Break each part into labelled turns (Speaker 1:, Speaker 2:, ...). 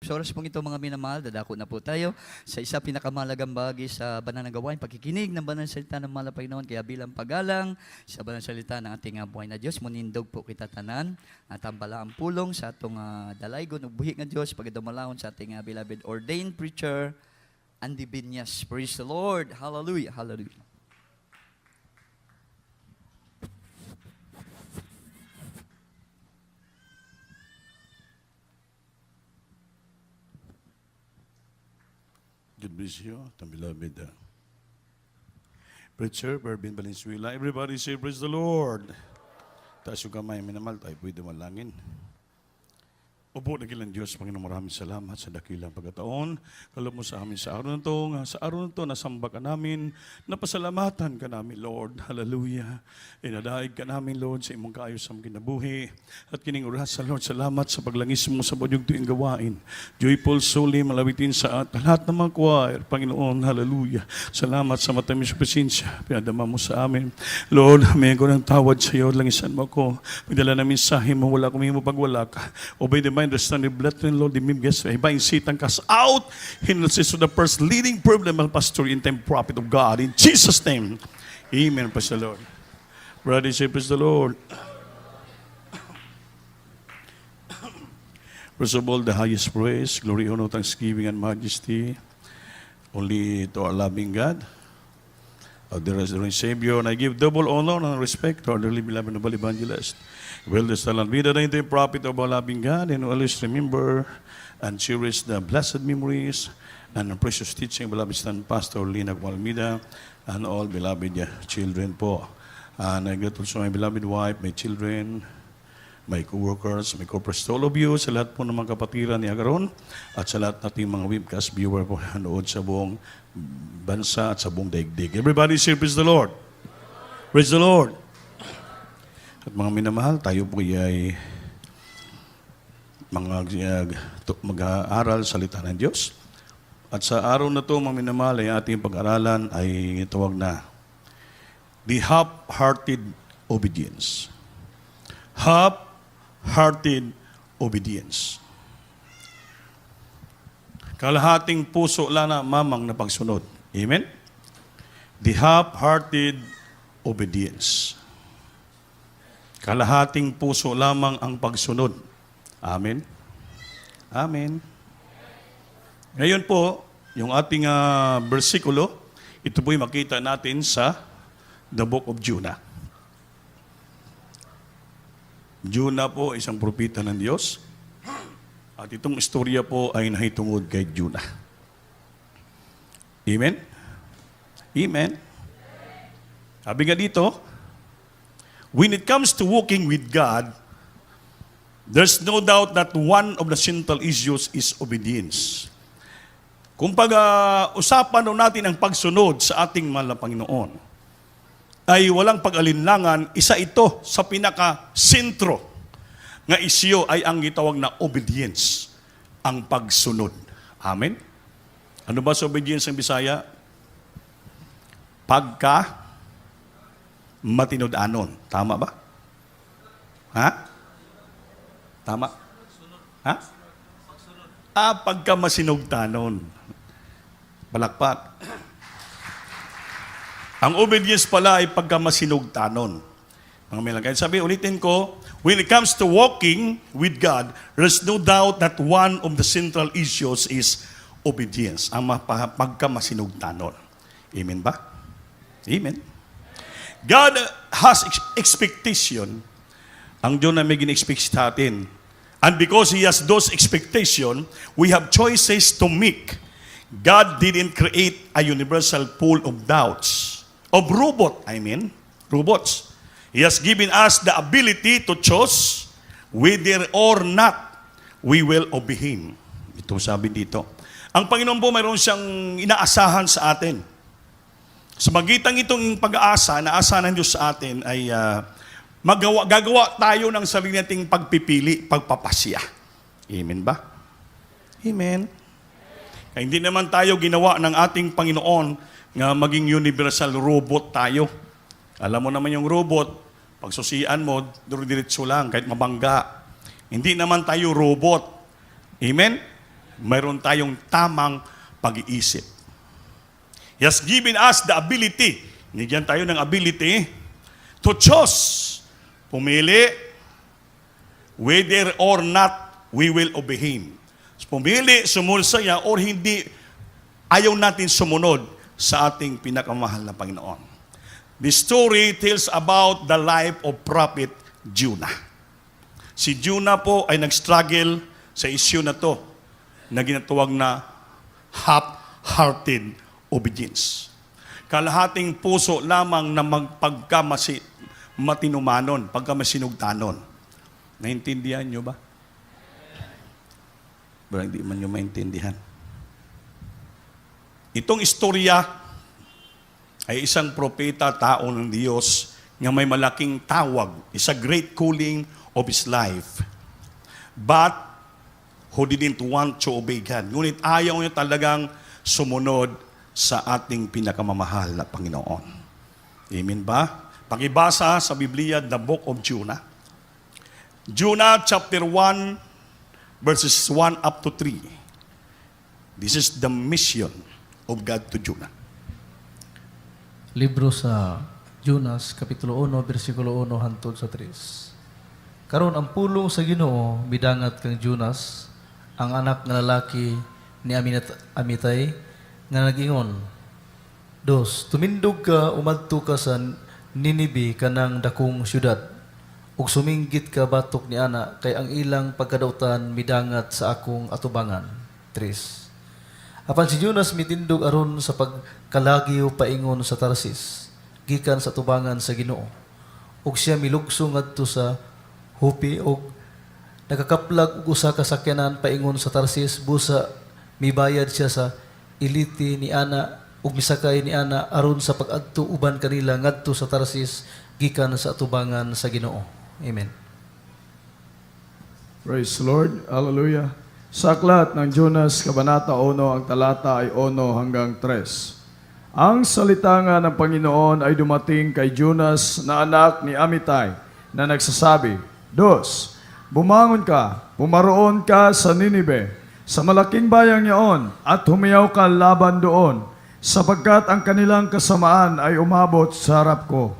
Speaker 1: Sa oras pong ito mga minamahal, dadako na po tayo sa isa pinakamahalagang bahagi sa banal na gawain, pagkikinig ng banal na salita ng mahal na Panginoon. Kaya bilang pagalang sa banal na salita ng ating buhay na Diyos, munindog po kita tanan at ang balaang pulong sa atong dalaygon ug buhi nga Diyos pagdumalahon sa ating beloved ordained preacher Andy Binyas. Praise the Lord. Hallelujah. Hallelujah.
Speaker 2: God bless you, the beloved preacher, Berbin Valenzuela. Everybody say, praise the Lord. Taas yung kamay, minamal tayo, pwede malangin. Opo, dakilang Diyos, Panginoon, maraming salamat sa dakilang pagkataon. Kalab mo sa amin sa araw na ito. Sa araw na ito, nasamba ka namin. Napasalamatan ka namin, Lord. Hallelujah. Inadaig ka namin, Lord, sa imong kaayos sa mga kinabuhi. At kining oras sa Lord, salamat sa paglangis mo sa budyog tuwing gawain. Joyful soul, malawitin sa lahat ng mga choir. Panginoon, hallelujah. Salamat sa matamis presensya. Pinadama mo sa amin. Lord, may ko ng tawad sa iyo. Langisan mo ako. Pagdala namin sahi mo, wala kami mo pagwala ka. Obey the mind, understand the blood, Lord, the guess, ibang Satan cast out. Hinosis to the first leading problem of pastor in time prophet of God. In Jesus' name, amen. Praise the Lord. Brother, say, praise the Lord. First of all, the highest praise, glory, honor, thanksgiving, and majesty only to our loving God, our dear Savior. And I give double honor and respect to our dearly beloved noble evangelist. Well, the talent be the prophet of our loving God, and always remember and cherish the blessed memories and the precious teaching of beloved stand Pastor Lina Almeida and all beloved children po. And I greet also my beloved wife, my children, my co-workers, my corporate, all of you, sa lahat po ng mga kapatiran ni Agaron, at sa lahat nating mga webcast viewer po nood sa buong bansa at sa buong daigdig. Everybody say, praise the Lord. Praise the Lord. At mga minamahal, tayo po ay mag-aaral salita ng Diyos. At sa araw na ito, mga minamahal, ay ating pag-aralan ay tawag na the half-hearted obedience. Half-hearted obedience. Kalahating puso lang na mamang na pagsunod. Amen? The half-hearted obedience. Kalahating puso lamang ang pagsunod. Amen? Amen. Ngayon po, yung ating bersikulo, ito po'y makita natin sa the book of Jonah. Jonah po, isang propeta ng Diyos. At itong istorya po ay nahitungod kay Jonah. Amen? Amen? Sabi nga dito, when it comes to walking with God, there's no doubt that one of the central issues is obedience. Kung pag-usapan natin ang pagsunod sa ating mahal na Panginoon, ay walang pag-alinlangan, isa ito sa pinaka-sentro nga isyo ay ang gitawag na obedience, ang pagsunod. Amen? Ano ba sa obedience ng Bisaya? Matinud-anon. Tama ba? Ha? Tama? Ha? Pagka masinugtanon. Palakpak. Ang obedience pala ay pagka masinugtanon. Mga milagay. Sabi, ulitin ko, when it comes to walking with God, there's no doubt that one of the central issues is obedience. Ang pagka masinugtanon. Amen ba? Amen. God has expectation. Ang Diyos na may gin-expect sa atin. And because He has those expectation, we have choices to make. God didn't create a universal pool of doubts. Of robots. He has given us the ability to choose whether or not we will obey Him. Ito sabi dito. Ang Panginoon po mayroon siyang inaasahan sa atin. Sa magitan itong pag-aasa, naasa ng Diyos sa atin ay gagawa tayo ng sarili nating pagpipili, pagpapasya. Amen ba? Amen. Kaya hindi naman tayo ginawa ng ating Panginoon nga maging universal robot tayo. Alam mo naman yung robot, pag susian mo, diretso lang, kahit mabangga. Hindi naman tayo robot. Amen? mayroon tayong tamang pag-iisip. He has given us the ability, nigyan tayo ng ability, to choose, pumili, whether or not we will obey Him. Pumili, sumunod sa Kanya, or hindi, ayaw natin sumunod sa ating pinakamahal na Panginoon. This story tells about the life of Prophet Jonah. Si Jonah po ay nag-struggle sa issue na to, na ginatawag na half-hearted obedience. Kalahating puso lamang na matinumanon, pagkamasinugtanon. Naintindihan nyo ba? Pero hindi man nyo maintindihan. Itong istorya ay isang propeta, tao ng Diyos, nga may malaking tawag, is a great calling of his life. But, who didn't want to obey God. Ngunit ayaw niya talagang sumunod sa ating pinakamamahal na Panginoon. Amen ba? Pakibasa sa Biblia, the book of Jonah. Jonah chapter 1, verses 1 up to 3. This is the mission of God to Jonah.
Speaker 3: Libro sa Jonas, Kapitulo 1, versikulo 1 hantod sa 3. Karon ang pulong sa Ginoo midangat kang Jonas, ang anak nga lalaki ni Amitay, nga nag-ingon, Dos, tumindog ka, umadto ka sa Ninibe kanang dakong syudad, ug suminggit ka batok ni ana, kay ang ilang pagkadautan midangat sa akong atubangan. 3. Apan si Jonas mitindog aron sa pagkalagyo paingon sa Tarsis, gikan sa tubangan sa Ginoo. Ug siya milugsong ngadto sa Hopi ug nakakaplag og usa ka sakyanan paingon sa Tarsis, busa mibayad siya sa iliti ni ana ug misakay ni ana aron sa pag-adto uban kanila ngadto sa Tarsis gikan sa atubangan sa Ginoo. Amen.
Speaker 4: Praise the Lord. Hallelujah. Sa aklat ng Jonas, Kabanata 1, ang talata ay 1 hanggang 3. Ang salita nga ng Panginoon ay dumating kay Jonas na anak ni Amitay na nagsasabi, Dos, bumangon ka, pumaroon ka sa Ninibe, sa malaking bayang niyaon, at humiyaw ka laban doon, sapagkat ang kanilang kasamaan ay umabot sa harap ko.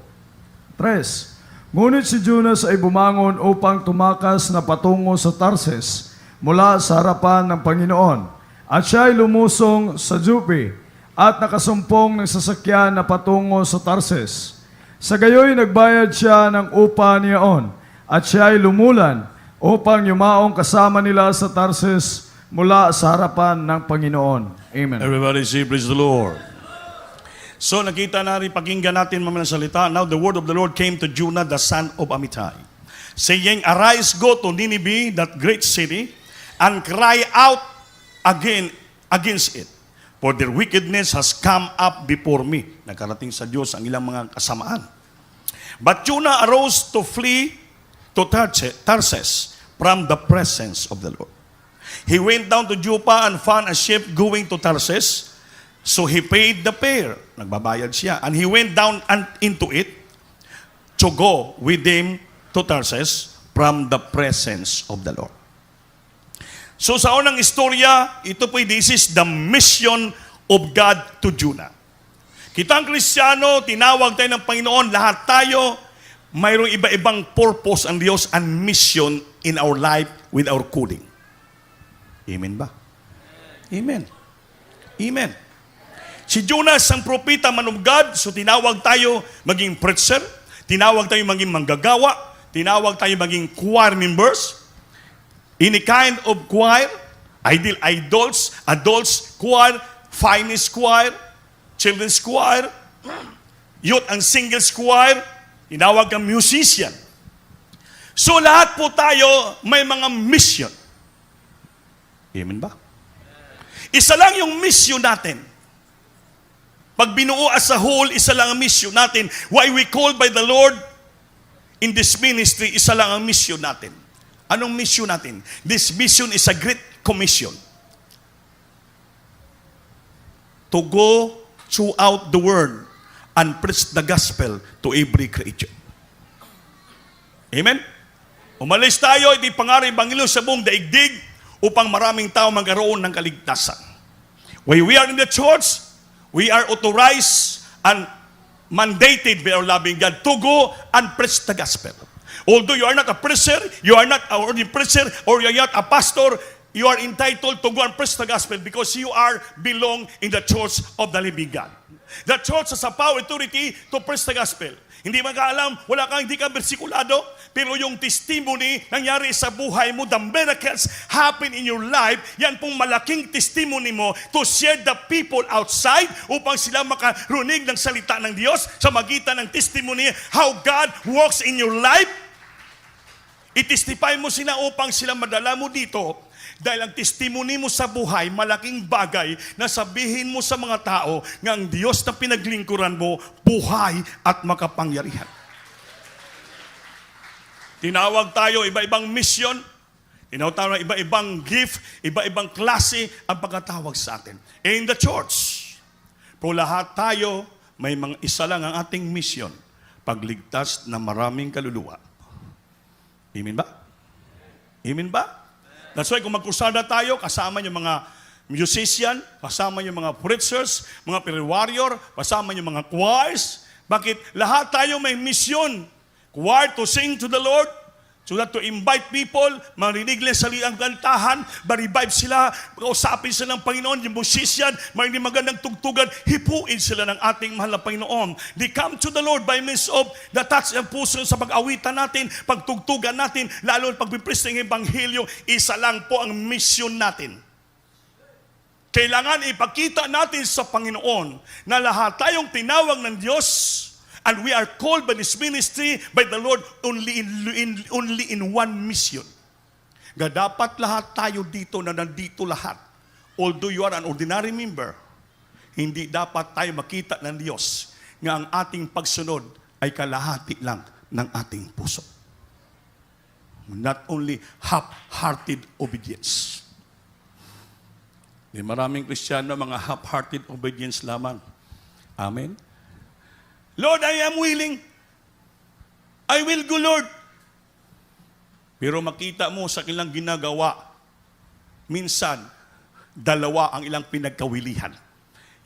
Speaker 4: 3. Ngunit si Jonas ay bumangon upang tumakas na patungo sa Tarses mula sa harapan ng Panginoon. At siya ay lumusong sa Joppe at nakasumpong ng sasakyan na patungo sa Tarses. Sa gayoy nagbayad siya ng upa niyaon at siya ay lumulan upang yumaong kasama nila sa Tarses mula sa harapan ng Panginoon. Amen.
Speaker 2: Everybody say, praise the Lord. So nakita natin, pakinggan natin mamaya ng salita. Now the word of the Lord came to Jonah, the son of Amittai, saying, Arise, go to Nineveh, that great city, and cry out against it, for their wickedness has come up before me. Nakarating sa Diyos ang ilang mga kasamaan. But Jonah arose to flee to Tarsus from the presence of the Lord. He went down to Joppa and found a ship going to Tarsus. So he paid the fare. Nagbabayad siya. And he went down into it to go with him to Tarsus from the presence of the Lord. So sa unang istorya, ito po, this is the mission of God to Jonah. Kitang Kristiyano, tinawag tayo ng Panginoon, lahat tayo, mayroong iba-ibang purpose ang Diyos and mission in our life with our calling. Amen ba? Amen. Amen. Si Jonas, ang propeta, man of God, so tinawag tayo maging preacher, tinawag tayo maging manggagawa, tinawag tayo maging choir members, any kind of choir, adults choir, finest choir, children's choir, youth and singles choir, tinawag kang musician. So lahat po tayo may mga mission. Amen ba? Isa lang yung mission natin. Pag binuo as a whole, isa lang ang mission natin. Why we called by the Lord in this ministry, isa lang ang mission natin. Anong mission natin? This mission is a great commission. To go throughout the world and preach the gospel to every creature. Amen? Umalis tayo, iti pangaring Bangilo sa buong daigdig upang maraming tao magkaroon ng kaligtasan. When we are in the church, we are authorized and mandated by our loving God to go and preach the gospel. Although you are not a preacher, you are not a preacher, or you are not a pastor, you are entitled to go and preach the gospel because you are belong in the church of the living God. The church has a power authority to preach the gospel. Hindi magkaalam, hindi ka bersikulado, pero yung testimony nangyari sa buhay mo, the miracles happen in your life, yan pong malaking testimony mo to share the people outside upang sila makarunig ng salita ng Diyos sa magitan ng testimony how God works in your life. I-testify mo sila upang sila madala mo dito. Dahil ang testimony mo sa buhay, malaking bagay na sabihin mo sa mga tao nga ang Diyos na pinaglingkuran mo, buhay at makapangyarihan. Tinawag tayo iba-ibang mission, tinawag tayo iba-ibang gift, iba-ibang klase ang pagkatawag sa atin. In the church, pero lahat tayo, may mga isa lang ang ating mission, pagligtas ng maraming kaluluwa. Amen ba? Amen ba? That's why kung magkusada tayo, kasama yung mga musician, kasama yung mga preachers, mga prayer warrior, kasama yung mga choirs. Bakit? Lahat tayo may mission. Choir to sing to the Lord, so that to invite people, marinig nila sa liang kantahan, ma-revive sila, kausapin sila ng Panginoon, yung musician, marinig magandang tugtugan, hipuin sila ng ating mahal na Panginoon. They come to the Lord by means of the touch ng puso sa pag-awitan natin, pagtugtugan natin, lalo pag-preach ng Ebanghelyo, isa lang po ang mission natin. Kailangan ipakita natin sa Panginoon na lahat tayong tinawag ng Diyos, and we are called by this ministry, by the Lord, only in one mission. Dapat lahat tayo dito na nandito lahat. Although you are an ordinary member, hindi dapat tayo makita ng Diyos nga ang ating pagsunod ay kalahati lang ng ating puso. Not only half-hearted obedience. Maraming Kristiyano, mga half-hearted obedience lamang. Amen? Lord, I am willing. I will go, Lord. Pero makita mo sa kanilang ginagawa, minsan, dalawa ang ilang pinagkawilihan.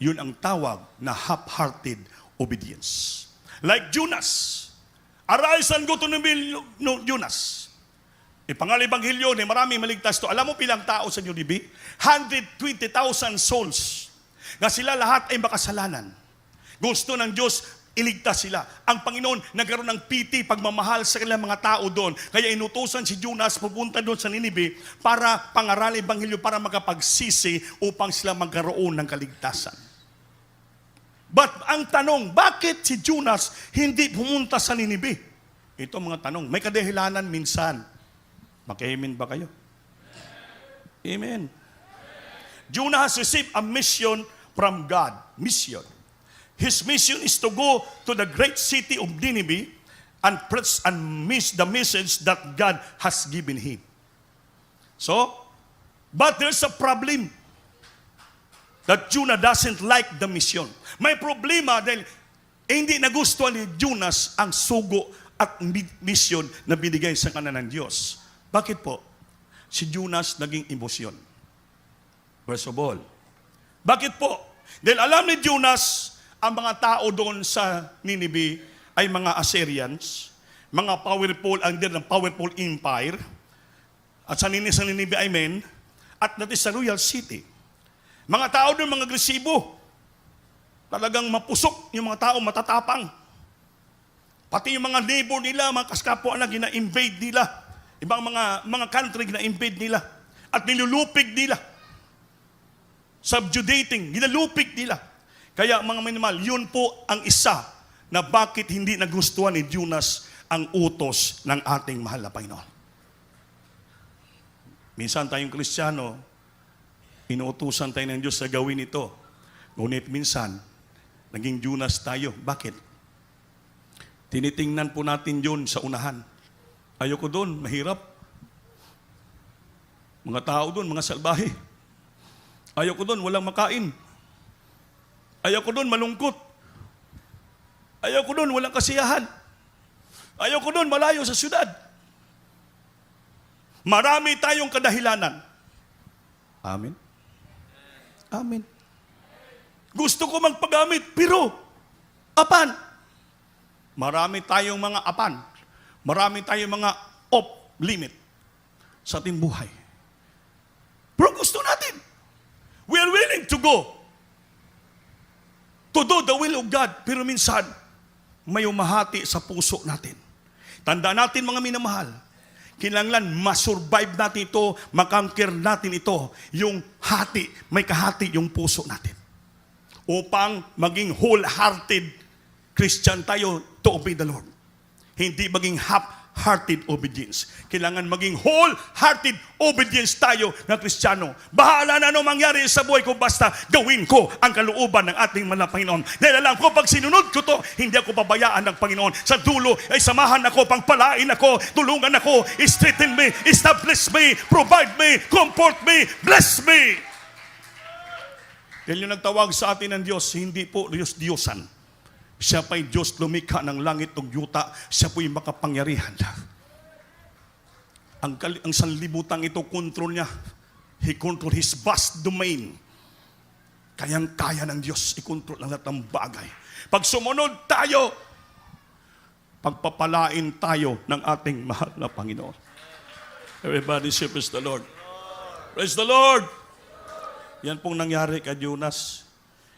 Speaker 2: Yun ang tawag na half-hearted obedience. Like Jonas. Arise and go to Jonas. Pangalibang-hilyo, maraming maligtas to. Alam mo pilang tao sa Ninibe? 120,000 souls. Na sila lahat ay makasalanan. Gusto ng Diyos, iligtas sila. Ang Panginoon nagkaroon ng piti, pagmamahal sa kanilang mga tao doon. Kaya inutusan si Jonas pupunta doon sa Ninibe para pangaral Ebanghelyo, para makapagsisi upang sila magkaroon ng kaligtasan. But ang tanong, bakit si Jonas hindi pumunta sa Ninibe? Ito mga tanong. May kadahilanan minsan. Maki-amen ba kayo? Amen. Jonas received a mission from God. Mission. His mission is to go to the great city of Nineveh and preach and miss the message that God has given him. So, but there's a problem that Jonah doesn't like the mission. May problema dahil hindi nagustuhan ni Jonas ang sugo at mission na binigay sa kanan ng Diyos. Bakit po? Si Jonas naging emosyon. First of all. Bakit po? Dahil alam ni Jonas, ang mga tao doon sa Nineveh ay mga Assyrians, mga powerful, ng powerful empire, at sa Nineveh ay men, at that is a royal city. Mga tao doon, mga agresibo, talagang mapusok, yung mga tao matatapang. Pati yung mga neighbor nila, mga kaskapwa na gina-invade nila, ibang mga country gina-invade nila, at nilulupig nila, subjugating, ginalupig nila. Kaya mga minimal, yun po ang isa na bakit hindi nagustuhan ni Jonas ang utos ng ating mahal na Panginoon. Minsan tayong Kristiyano, inuutusan tayo ng Diyos sa gawin ito. Ngunit minsan, naging Jonas tayo. Bakit? Tinitingnan po natin yun sa unahan. Ayoko doon, mahirap. Mga tao doon, mga salbahe. Ayoko doon, walang makain. Ayoko doon, malungkot. Ayoko doon, walang kasiyahan. Ayoko doon, malayo sa syudad. Marami tayong kadahilanan. Amen? Amen. Gusto ko magpagamit, pero apan. Marami tayong mga apan. Marami tayong mga off-limit sa ating buhay. Pero gusto natin. We are willing to go to do the will of God. Pero minsan, may umahati sa puso natin. Tandaan natin mga minamahal, kinanglan masurvive natin ito, makonquer natin ito, yung hati, may kahati yung puso natin. Upang maging wholehearted Christian tayo to obey the Lord. Hindi maging half-hearted obedience. Kailangan maging wholehearted obedience tayo na Kristiyano. Bahala na ano mangyari sa buhay ko, basta gawin ko ang kalooban ng ating mahal na Panginoon. Dahil alam ko, pag sinunod ko to, hindi ako pabayaan ng Panginoon. Sa dulo ay samahan ako, pangpalain ako, tulungan ako, strengthen me, establish me, provide me, comfort me, bless me. Dahil yung nagtawag sa atin ng Diyos, hindi po Diyos-Diyosan. Siya pa'y Diyos lumikha ng langit at yuta. Siya po'y makapangyarihan. Ang sanlibutan ito, control niya. He control His vast domain. Kayang-kaya ng Diyos i-control ang lahat ng bagay. Pag sumunod tayo, pagpapalain tayo ng ating mahal na Panginoon. Everybody say, praise the Lord. Praise the Lord. Yan pong nangyari kay Jonas.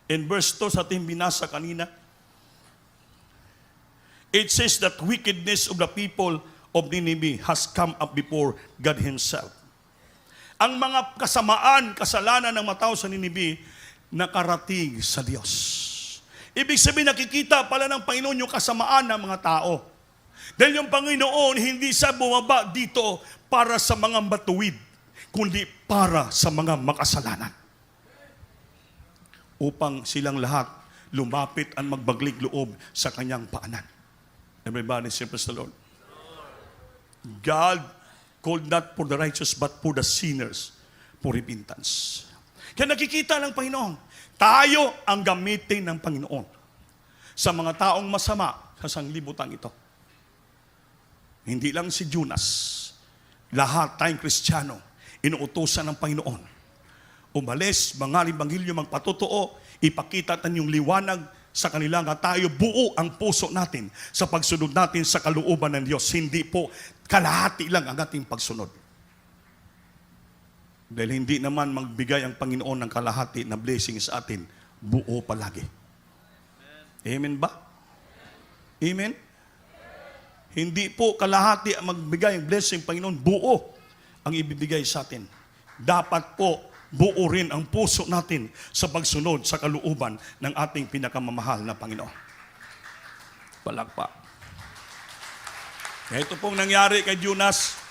Speaker 2: In verse 2 sa ating binasa kanina, it says that wickedness of the people of Nineveh has come up before God Himself. Ang mga kasamaan, kasalanan ng mga tao sa Nineveh, nakarating sa Diyos. Ibig sabihin, nakikita pala ng Panginoon yung kasamaan ng mga tao. Dahil yung Panginoon, hindi siya bumaba dito para sa mga matuwid, kundi para sa mga makasalanan. Upang silang lahat lumapit at magbaglig loob sa kanyang paanan. Everybody say, praise the Lord. God called not for the righteous, but for the sinners, for repentance. Kaya nakikita ng Panginoon, tayo ang gamitin ng Panginoon sa mga taong masama sa sanglibutan ito. Hindi lang si Jonas, lahat tayong Kristiyano, inuutosan ng Panginoon. Umalis, mga Ebanghelyo, magpatotoo, ipakita natin yung liwanag sa kanila nga tayo buo ang puso natin sa pagsunod natin sa kalooban ng Diyos. Hindi po kalahati lang ang ating pagsunod. Dahil hindi naman magbigay ang Panginoon ng kalahati na blessing sa atin, buo palagi. Amen ba? Amen? Hindi po kalahati ang magbigay ang blessing, Panginoon, buo ang ibibigay sa atin. Dapat po buo rin ang puso natin sa pagsunod sa kalooban ng ating pinakamamahal na Panginoon. Palakpak. Ito pong nangyari kay Jonas.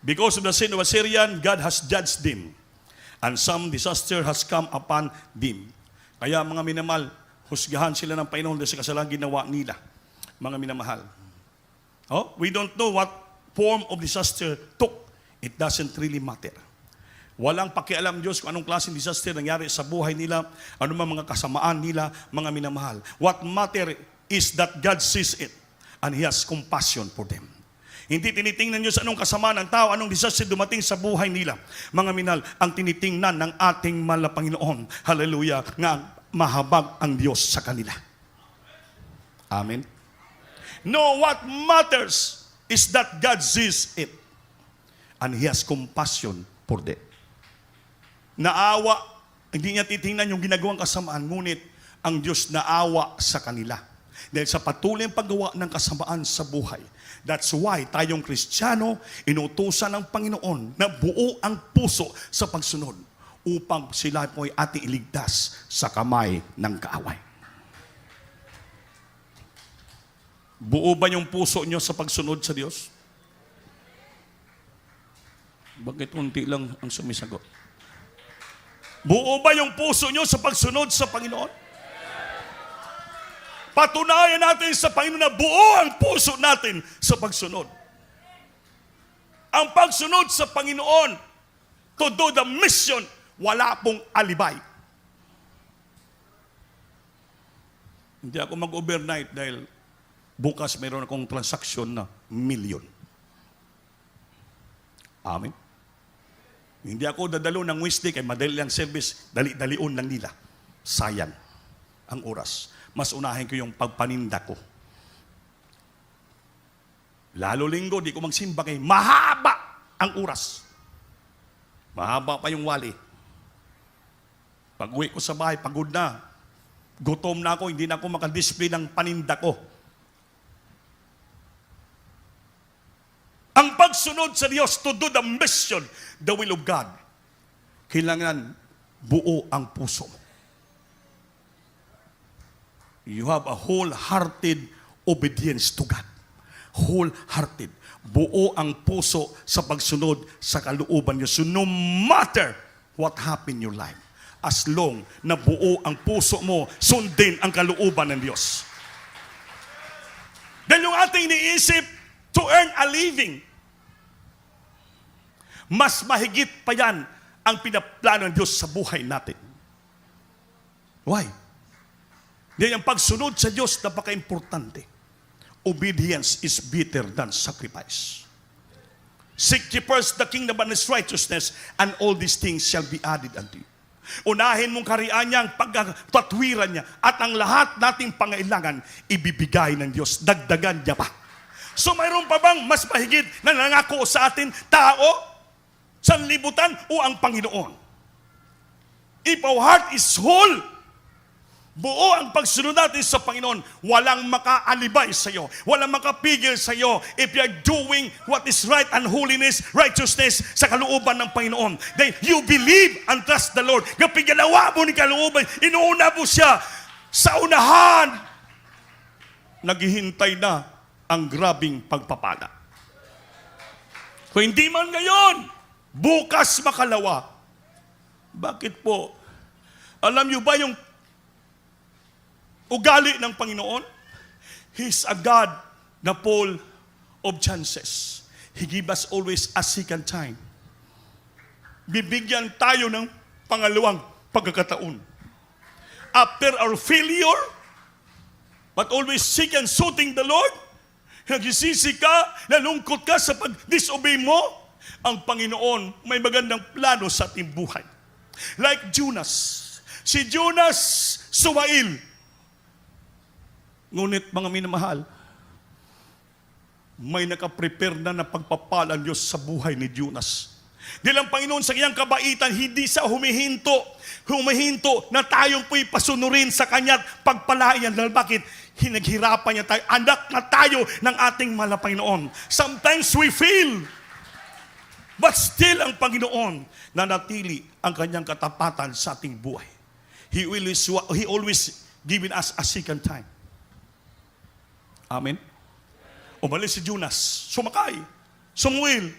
Speaker 2: Because of the sin of Assyrian, God has judged them. And some disaster has come upon them. Kaya mga minamahal, husgahan sila ng Panginoon dahil sa kasalanan ginawa nila. Mga minamahal. Oh, we don't know what form of disaster took. It doesn't really matter. Walang pakialam Diyos kung anong klaseng disaster nangyari sa buhay nila, anumang mga kasamaan nila, mga minamahal. What matter is that God sees it and He has compassion for them. Hindi tinitingnan Diyos anong kasamaan ng tao, anong disaster dumating sa buhay nila. Mga minal, ang tinitingnan ng ating mahal na Panginoon, hallelujah, nga mahabag ang Diyos sa kanila. Amen. No, what matters is that God sees it and He has compassion for them. Naawa, hindi niya titingnan yung ginagawang kasamaan, ngunit ang Diyos naawa sa kanila. Dahil sa patuloy ang paggawa ng kasamaan sa buhay. That's why tayong Kristiyano, inutusan ng Panginoon na buo ang puso sa pagsunod upang sila po ay ating iligtas sa kamay ng kaaway. Buo ba yung puso nyo sa pagsunod sa Diyos? Bakit unti lang ang sumisagot? Buo ba yung puso nyo sa pagsunod sa Panginoon? Patunayan natin sa Panginoon na buo ang puso natin sa pagsunod. Ang pagsunod sa Panginoon, to do the mission, wala pong alibay. Hindi ako mag-overnight dahil bukas mayroon akong transaksyon na $1,000,000. Amen. Hindi ako dadalo ng Wednesday kay madali lang service, dali-dalion lang nila. Sayang ang oras. Mas unahin ko yung pagpaninda ko. Lalo linggo, di ko magsimba kay mahaba ang oras. Mahaba pa yung wali. Pag uwi ko sa bahay, pagod na. Gutom na ako, hindi na ako makadisplay ng paninda ko. Ang pagsunod sa Diyos to do the mission, the will of God, kailangan buo ang puso mo. You have a wholehearted obedience to God. Wholehearted. Buo ang puso sa pagsunod sa kalooban niyo. So no matter what happen in your life, as long na buo ang puso mo, sundin ang kalooban ng Diyos. Dahil yung ating iniisip to earn a living, mas mahigit pa yan ang pinaplano ng Diyos sa buhay natin. Why? Dahil ang pagsunod sa Diyos napaka-importante. Obedience is better than sacrifice. Seek ye first the kingdom and His righteousness, and all these things shall be added unto you. Unahin mong kariyan niya, ang pagkatwiran niya, at ang lahat nating pangailangan, ibibigay ng Diyos. Dagdagan niya pa. So mayroon pa bang mas mahigit na nangako sa atin, tao, sanlibutan, o ang Panginoon? If our heart is whole, buo ang pagsunod natin sa Panginoon, walang makaalibay sa iyo, walang makapigil sa iyo if you are doing what is right and holiness, righteousness sa kalooban ng Panginoon. Then you believe and trust the Lord. Kapag ginawa mo ni kalooban, inuuna mo siya sa unahan, naghihintay na ang grabing pagpapala. Kung hindi man ngayon, bukas makalawa. Bakit po? Alam niyo ba yung ugali ng Panginoon? He's a God na full of chances. He gives us always a second time. Bibigyan tayo ng pangalawang pagkakataon. After our failure, but always seek and suiting the Lord, nagsisisi ka, nalungkot ka sa pag-disobey mo, ang Panginoon may magandang plano sa ating buhay. Like Jonas. Si Jonas sumail. Ngunit mga minamahal, may nakaprepare na pagpapala Diyos sa buhay ni Jonas. Dahil ang Panginoon sa kanyang kabaitan, hindi sa humihinto na tayong po'y pasunurin sa kanya't pagpalayan. Dahil bakit? Hinaghirapan niya tayo. Anak na tayo ng ating mahal na Panginoon. Sometimes we fail. But still ang Panginoon nanatili ang kanyang katapatan sa ating buhay. He always given us a second time. Amen? Umalis si Jonas, sumakay, sumuwil.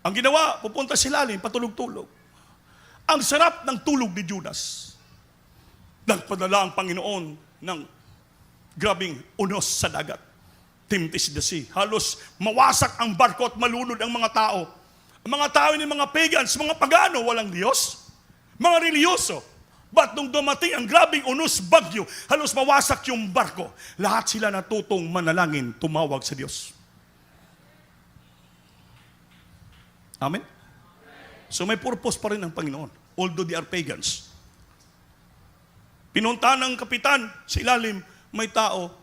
Speaker 2: Ang ginawa, pupunta sa ilalim, patulog-tulog. Ang sarap ng tulog ni Jonas. Nagpadala ang Panginoon ng grabing unos sa dagat. Tempest the sea. Halos mawasak ang barko at malunod ang mga tao. Ang mga tao ni mga pagans, mga pagano, walang Diyos. Mga reliyoso. But nung dumating ang grabing unos bagyo, halos mawasak yung barko. Lahat sila natutong manalangin, tumawag sa Diyos. Amen? So may purpose pa rin ang Panginoon, although they are pagans. Pinunta ng kapitan sa ilalim, may tao,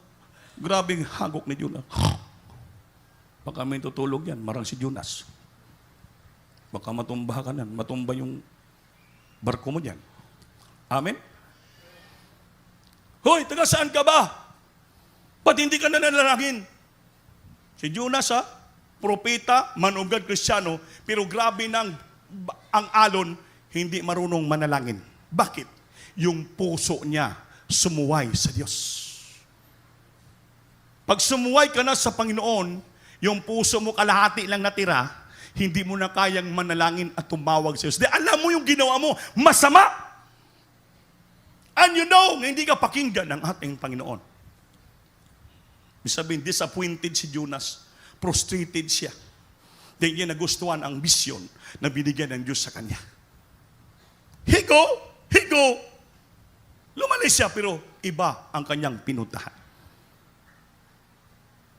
Speaker 2: grabing hagok ni Jonas. Baka may tutulog yan, marang si Jonas. Baka matumba ka nan, matumba yung barko mo dyan. Amen? Hoy, taga saan ka ba? Ba't hindi ka nanalangin? Si Jonas, propeta, manugad Kristiyano, pero grabe ang alon, hindi marunong manalangin. Bakit? Yung puso niya sumuway sa Diyos. Pag sumuway ka na sa Panginoon, yung puso mo kalahati lang natira, hindi mo na kayang manalangin at tumawag sa Diyos. Di alam mo yung ginawa mo, masama. And you know, hindi ka pakinggan ng ating Panginoon. Sabihin, disappointed si Jonas. Frustrated siya. Dahil niya nagustuhan ang mission na binigyan ng Diyos sa kanya. Higo! Lumalis siya, pero iba ang kanyang pinuntahan.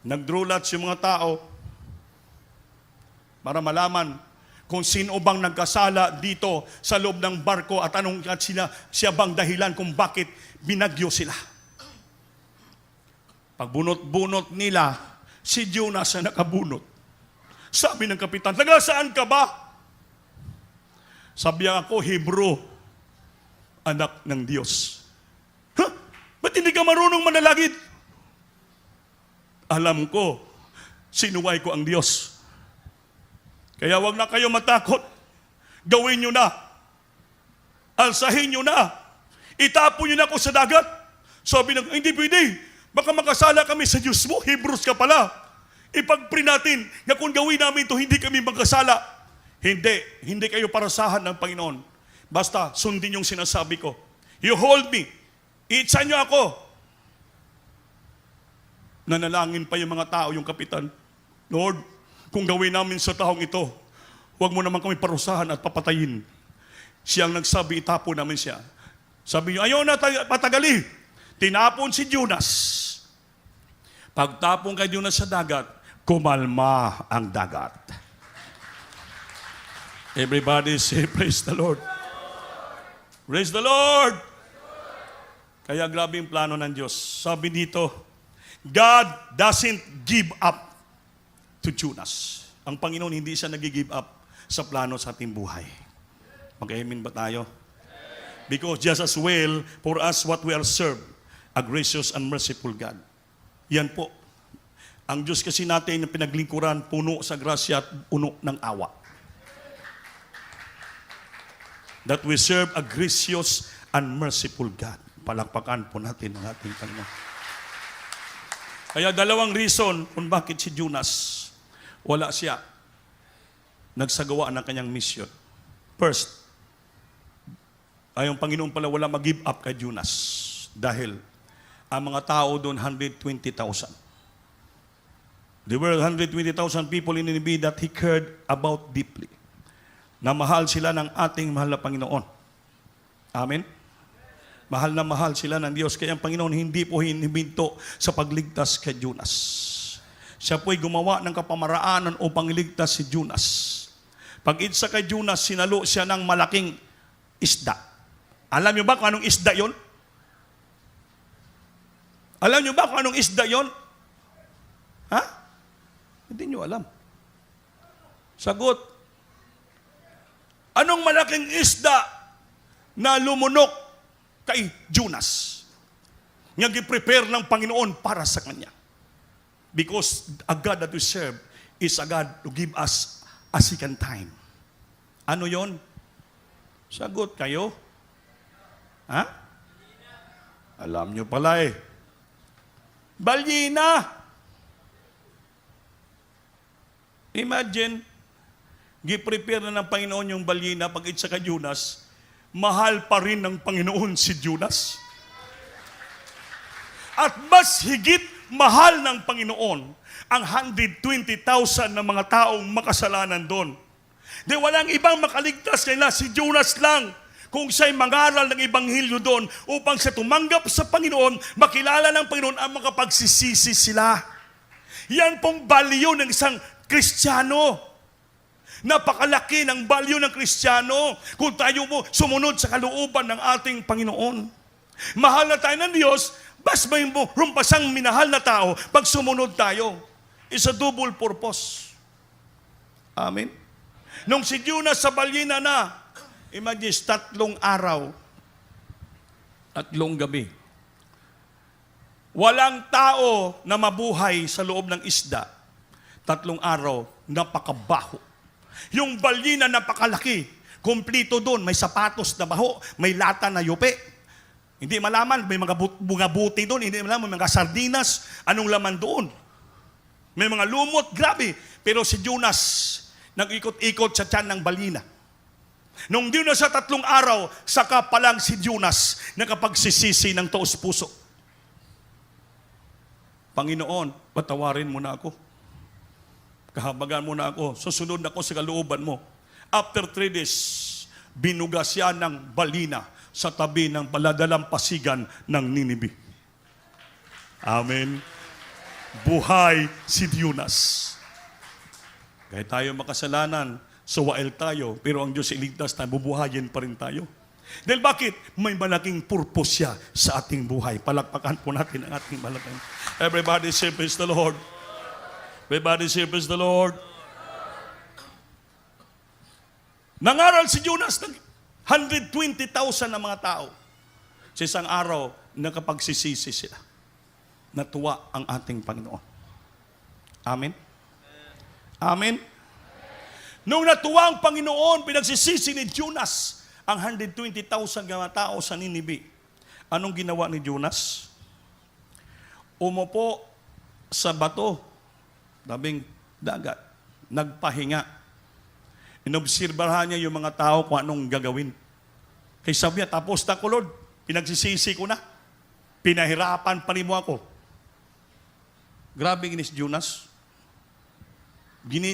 Speaker 2: Nagdrulat si mga tao para malaman kung sino bang nagkasala dito sa loob ng barko at siya bang dahilan kung bakit binagyo sila. Pagbunot-bunot nila, si Jonas na nakabunot. Sabi ng kapitan, taga saan ka ba? Sabi ako, Hebrew, anak ng Diyos. Ha? Ba't hindi ka marunong manalangin? Alam ko, sinuway ko ang Diyos. Kaya wag na kayo matakot. Gawin nyo na. Alsahin nyo na. Itapon nyo na ako sa dagat. Sabi ng, hindi pwede. Baka makasala kami sa Diyos mo. Hebrews ka pala. Ipag-pray natin na kung gawin namin ito, hindi kami magkasala. Hindi kayo parasahan ng Panginoon. Basta sundin yung sinasabi ko. You hold me. Iitsa nyo ako. Nanalangin pa yung mga tao, yung kapitan. Lord, kung gawin namin sa taong ito, huwag mo naman kami parusahan at papatayin. Siyang nagsabi, itapon namin siya. Sabi niyo, ayaw na patagali. Tinapon si Jonas. Pagtapon kay Jonas sa dagat, kumalma ang dagat. Everybody say, praise the Lord. Praise the Lord. Kaya grabe yung plano ng Diyos. Sabi dito, God doesn't give up to Jonas. Ang Panginoon hindi siya nag-give up sa plano sa ating buhay. Mag-amen ba tayo? Because just as well for us what we are served, a gracious and merciful God. Yan po. Ang Diyos kasi natin na pinaglingkuran, puno sa grasya at puno ng awa. That we serve a gracious and merciful God. Palakpakan po natin ang ating Panginoon. Kaya dalawang reason kung bakit si Jonas wala siya nagsagawa ng kanyang mission. First, ay yung Panginoon pala wala mag-give up kay Jonas dahil ang mga tao doon 120,000. There were 120,000 people in Nineveh that he cared about deeply. Na mahal sila ng ating mahal na Panginoon. Amen? Mahal na mahal sila ng Diyos. Kaya ang Panginoon hindi po hiniminto sa pagligtas kay Jonas. Siya po'y gumawa ng kapamaraanan upang iligtas si Jonas. Pag-itsa kay Jonas, sinalo siya ng malaking isda. Alam niyo ba kung anong isda yon? Alam niyo ba kung anong isda yon? Ha? Hindi niyo alam. Sagot. Anong malaking isda na lumunok kay Jonas? Nga gi-prepare ng Panginoon para sa kanya. Because a God that we serve is a God to give us a second time. Ano yon? Sagot kayo? Ha? Alam nyo pala eh. Balyina! Imagine, gi-prepare na ng Panginoon yung balyina pag-itsa kay Jonas, mahal pa rin ng Panginoon si Jonas. At mas higit mahal ng Panginoon ang 120,000 na mga taong makasalanan doon. Di walang ibang makaligtas nila, si Jonas lang. Kung siya'y mangaral ng Ebanghelyo doon upang sa tumanggap sa Panginoon, makilala ng Panginoon ang makapagsisisi sila. Yan pong value ng isang Kristiyano. Napakalaki ng value ng Kristiyano kung tayo mo sumunod sa kalooban ng ating Panginoon. Mahal na tayo ng Diyos, bas may rumpasang minahal na tao pag sumunod tayo. It's a double purpose. Amen? Nung si Jonas sa balyina na, imagine, 3 araw, 3 gabi. Walang tao na mabuhay sa loob ng isda. 3 araw, napakabaho. Yung balyina napakalaki, kumplito doon, may sapatos na baho, may lata na yupe. Hindi malaman, may mga buti doon, hindi malaman, may mga sardinas, anong laman doon. May mga lumot, grabe. Pero si Jonas, nag-ikot-ikot sa tiyan ng balyina. Nung di na sa 3 araw, saka pa lang si Jonas nakapagsisisi ng taos puso. Panginoon, patawarin mo na ako. Kahabagan mo na ako. Susunod ako sa kalooban mo. After 3 days, binugas siya ng balyina sa tabi ng paladalampasigan ng Nineveh. Amen. Buhay si Jonas. Kahit tayo makasalanan, Suwail tayo, pero ang Diyos iligtas tayo, bubuhayin pa rin tayo. Dahil bakit? May malaking purpose siya sa ating buhay. Palakpakan po natin ang ating malaking. Everybody say, praise the Lord. Everybody say, praise the Lord. Nangaral si Jonas ng 120,000 na mga tao. Sa isang araw, nakapagsisisi sila. Natuwa ang ating Panginoon. Amen? Amen? Nung natuwa ang Panginoon, pinagsisisi ni Jonas ang 120,000 mga tao sa Ninibe. Anong ginawa ni Jonas? Umupo sa bato, tabing dagat, nagpahinga. Inobserbahan niya yung mga tao kung anong gagawin. Kaya sabi niya, tapos na ko, Lord, pinagsisisi ko na. Pinahirapan pa rin mo ako. Grabe ginis Jonas.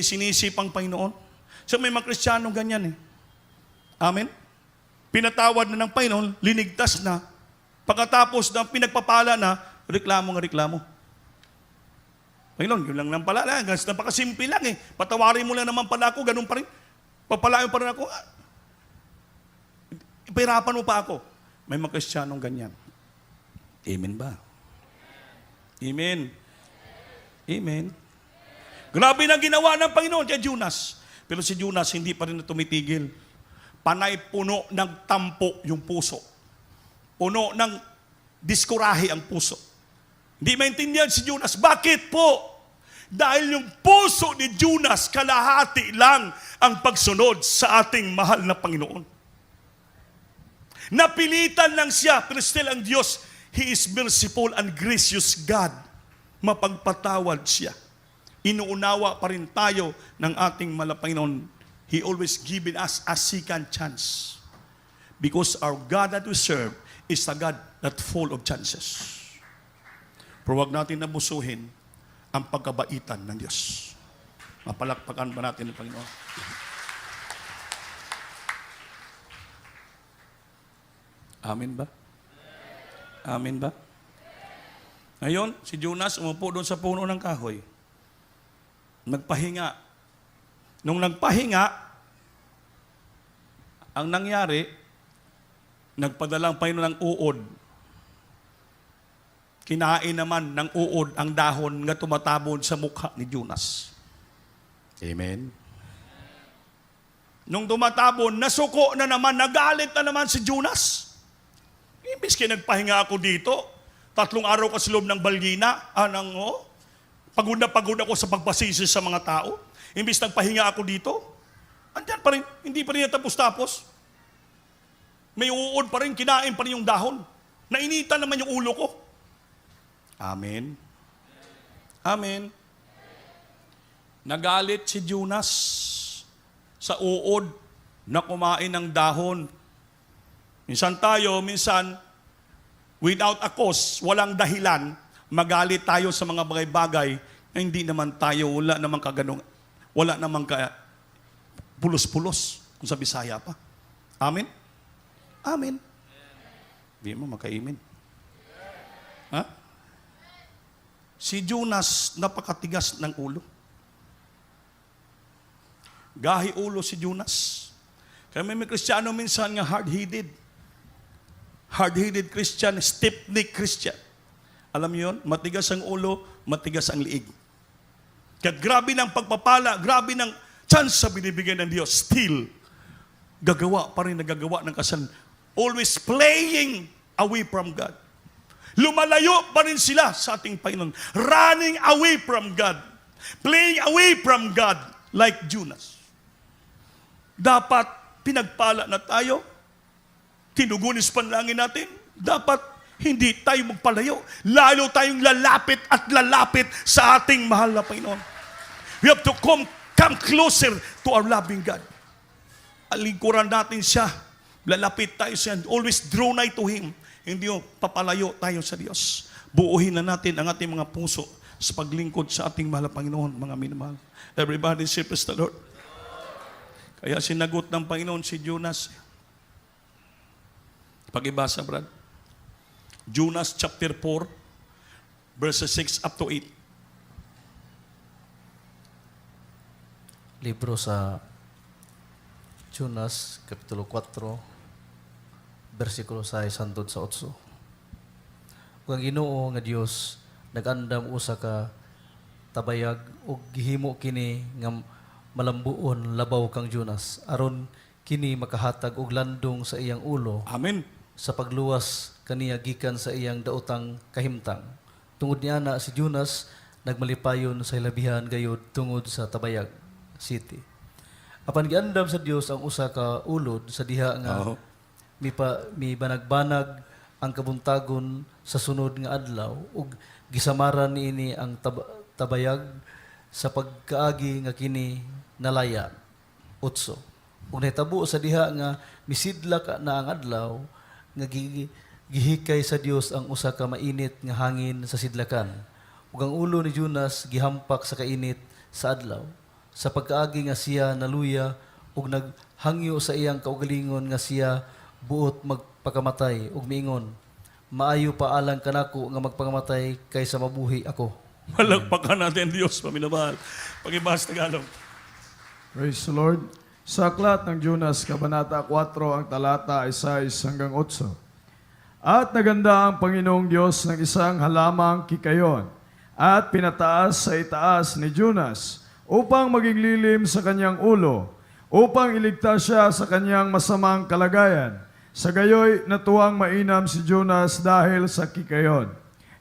Speaker 2: Sinisi pang Panginoon. So may mga Kristiyano ganyan eh. Amen? Pinatawad na ng Panginoon, linigtas na. Pagkatapos na pinagpapala na, reklamo. Panginoon, yun lang lang pala. Napakasimple lang eh. Patawarin mo lang naman pala ako, ganun pa rin. Papalain pa rin ako. Pahirapan mo pa ako. May mga Kristiyanong ganyan. Amen ba? Amen. Amen. Grabe na ginawa ng Panginoon kay Jonas. Pero si Jonas hindi pa rin tumitigil. Panay puno ng tampo yung puso. Puno ng diskurahe ang puso. Hindi maintindihan si Jonas. Bakit po? Dahil yung puso ni Jonas, kalahati lang ang pagsunod sa ating mahal na Panginoon. Napilitan lang siya, pero still ang Diyos, He is merciful and gracious God. Mapagpatawad siya. Inuunawa pa rin tayo ng ating mahal na Panginoon. He always given us a second chance. Because our God that we serve is a God that full of chances. Pero huwag natin nabusuhin ang pagkabaitan ng Diyos. Mapalakpakan ba natin ng Panginoon? Amen ba? Amen ba? Ngayon, si Jonas umupo doon sa puno ng kahoy. Nagpahinga. Nung nagpahinga, ang nangyari, nagpadalang Panginoon ng uod. Kinain naman ng uod ang dahon nga tumatabon sa mukha ni Jonas. Amen. Nung tumatabon, nasuko na naman, nagalit na naman si Jonas. Imbis kaya nagpahinga ako dito, 3 araw ka sa loob ng balyina, pagod na pagod ako sa pagpasisi sa mga tao. Imbis nagpahinga ako dito, andyan pa rin, hindi pa rin tapos-tapos. May uod pa rin, kinain pa rin yung dahon. Nainitan naman yung ulo ko. Amen. Amen. Nagalit si Jonas sa uod na kumain ng dahon. Minsan without a cause, walang dahilan, magalit tayo sa mga bagay-bagay na hindi naman tayo, wala namang kaganong, wala namang pulos-pulos, kung sa Bisaya pa. Amen? Amen. Hindi mo maka-amen. Ha? Si Jonas, napakatigas ng ulo. Gahi ulo si Jonas. Kaya may Kristiyano minsan nga hard-headed. Hard-headed Christian, stiff-necked Christian. Alam niyo yun? Matigas ang ulo, matigas ang liig. Kaya grabe ng pagpapala, grabe ng chance sa binibigay ng Diyos. Still, nagagawa ng kasalanan. Always playing away from God. Lumalayo pa rin sila sa ating Panginoon. Running away from God. Playing away from God like Jonas. Dapat pinagpala na tayo. Tinugunis panalangin natin. Dapat hindi tayo magpalayo. Lalo tayong lalapit at lalapit sa ating mahal na Panginoon. We have to come closer to our loving God. Alingkuran natin siya. Lalapit tayo siya. Always draw nigh to Him. Hindi papalayo tayo sa Diyos. Buuhin na natin ang ating mga puso sa paglingkod sa ating mahal na Panginoon, mga minamahal. Everybody say, praise the Lord. Kaya sinagot ng Panginoon si Jonas. Pag-ibasa, Brad. Jonas chapter 4, verses 6 up to 8.
Speaker 3: Libro sa Jonas, Kapitulo 4, versikulo 6 hangtod sa 8. Ug ang Ginoo nga Dios nag-andam usa ka tabayag ug gihimo kini nga malambuon labaw kang Jonas aron kini makahatag og landong sa iyang ulo
Speaker 2: Amen.
Speaker 3: sa pagluwas kaniya gikan sa iyang daotang kahimtang. Tungod niya na si Jonas nagmalipayon sa hilabihan gayud tungod sa tabayag city. Apan giandam sa Dios ang usa ka ulod sa diha nga
Speaker 2: Oo.
Speaker 3: mi banag-banag ang kabuntagon sa sunod nga adlaw ug gisamaran niini ang tabayag sa pagkaagi nga kini nalaya. 8. Ug nahitabo sa diha nga misidlak na ang adlaw nga gihikay sa Dios ang usa ka mainit nga hangin sa sidlakan. Ug ang ulo ni Jonas gihampak sa kainit sa adlaw. Sa pagkaagi nga siya naluya ug naghangyo sa iyang kaugalingon nga siya buot magpakamatay ug miingon, maayo pa alang kanako nga magpakamatay kaysa mabuhi ako.
Speaker 2: Palakpakan natin Diyos, paminamahal. Pag-ibas Tagalog.
Speaker 4: Praise the Lord. Sa aklat ng Jonas, Kabanata 4, ang talata ay 6 hanggang 8. At naganda ang Panginoong Diyos ng isang halamang kikayon at pinataas sa itaas ni Jonas upang maging lilim sa kanyang ulo, upang iligtas siya sa kanyang masamang kalagayan. Sa gayoy, natuwang mainam si Jonas dahil sa kikayon.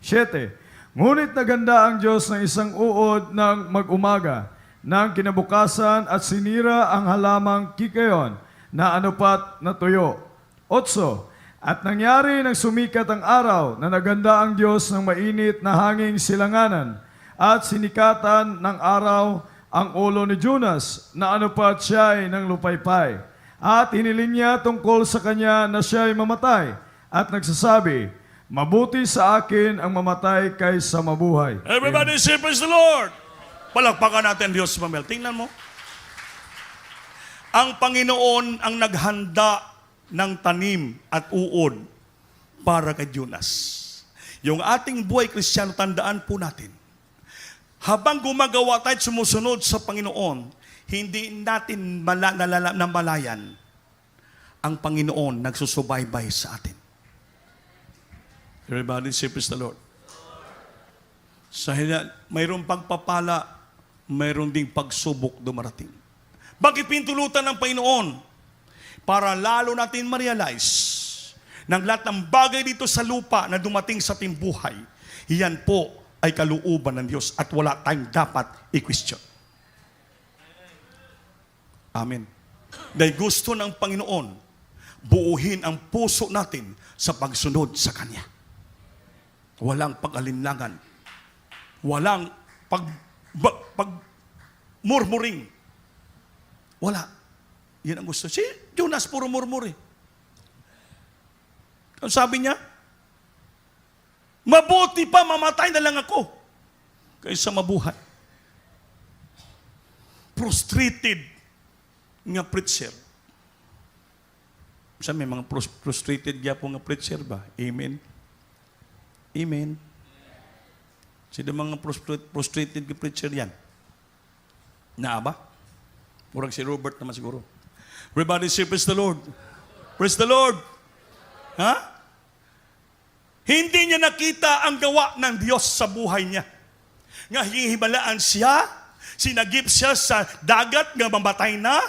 Speaker 4: 7. Ngunit naganda ang Diyos ng isang uod ng mag-umaga, ng kinabukasan at sinira ang halamang kikayon na anupat na tuyo. 8. At nangyari nang sumikat ang araw na naganda ang Diyos ng mainit na hanging silanganan at sinikatan ng araw ang ulo ni Jonas na anupat siya'y ng lupaypay. At hiniling niya tungkol sa kanya na siya'y mamatay at nagsasabi, mabuti sa akin ang mamatay kaysa mabuhay.
Speaker 2: Everybody say, praise the Lord. Palakpakan natin Diyos, Mamel. Tingnan mo. Ang Panginoon ang naghanda ng tanim at uod para kay Jonas. Yung ating buhay Kristiyano, tandaan po natin, habang gumagawa tayo at sumusunod sa Panginoon, hindi natin namalayan ang Panginoon nagsusubaybay sa atin. Everybody say, praise the Lord. Mayroong pagpapala, mayroong ding pagsubok dumarating. Bakit pintulutan ng Panginoon? Para lalo natin ma-realize ng lahat ng bagay dito sa lupa na dumating sa ating buhay, iyan po ay kalooban ng Diyos at wala tayong dapat i-question. Amen. Dahil gusto ng Panginoon, buuhin ang puso natin sa pagsunod sa Kanya. Walang pag-alinlangan. Walang murmuring. Wala. Yan ang gusto. Si Jonas puro murmuri. Ang sabi niya, mabuti pa mamatay na lang ako kaysa mabuhay. Frustrated nga preacher. May mga frustrated nga po nga preacher ba? Amen. Amen. Sino mga frustrated nga preacher yan? Na ba? Murag si Robert naman siguro. Everybody say, praise the Lord. Praise the Lord. Ha? Hindi niya nakita ang gawa ng Diyos sa buhay niya. Nga hihimalaan siya, sinagip siya sa dagat nga mamatay na,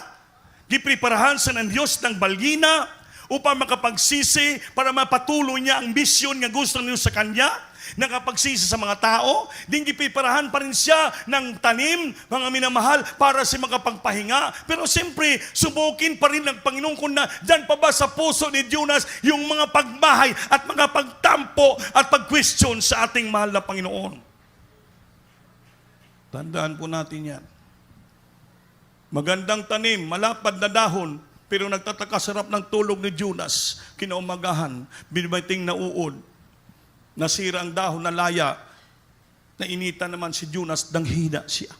Speaker 2: gipreparahan sa ng Diyos ng balgina upang makapagsisi para mapatuloy niya ang misyon nga gusto niyo sa Kanya, nakapagsisi sa mga tao, din gipreparahan pa rin siya ng tanim, mga minamahal, para si makapagpahinga. Pero siyempre, subukin pa rin ng Panginoon kung na dyan pa ba sa puso ni Jonas yung mga pagmahay at mga pagtampo at pag-question sa ating mahal na Panginoon. Tandaan po natin yan. Magandang tanim, malapad na dahon, pero nagtataka sarap ng tulog ni Jonas. Kinaumagahan, binibating na uod. Nasira ang dahon na laya, nainitan naman si Jonas, danghina siya.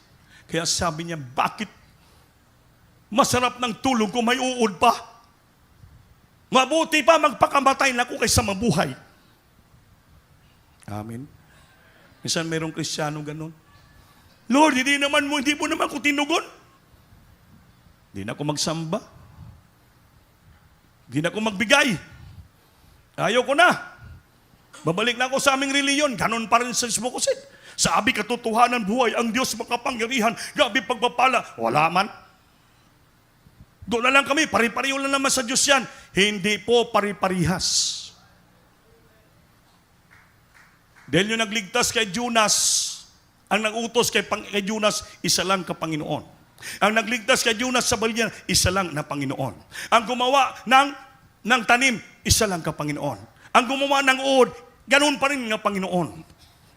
Speaker 2: Kaya sabi niya, bakit masarap ng tulog kung may uod pa? Mabuti pa magpakamatay na ako kaysa mabuhay. Amen. Minsan mayroong Kristiyano ganun. Lord, hindi mo naman ako tinugon. Hindi na ako magsamba. Hindi na ako magbigay. Ayaw ko na. Babalik na ako sa aming reliyon. Ganon pa rin sa Ismokosid. Sabi katotohanan buhay, ang Diyos makapangyarihan, gabi pagpapala. Wala man. Doon na lang kami, pari-pariho lang naman sa Diyos yan. Hindi po pari-parihas. Dahil yung nagligtas kay Jonas, ang nagutos kay Jonas, isa lang ka Panginoon. Ang nagligtas kay Jonas sa balyan, isa lang na Panginoon. Ang gumawa ng tanim, isa lang ka Panginoon. Ang gumawa ng uod, ganun pa rin nga Panginoon.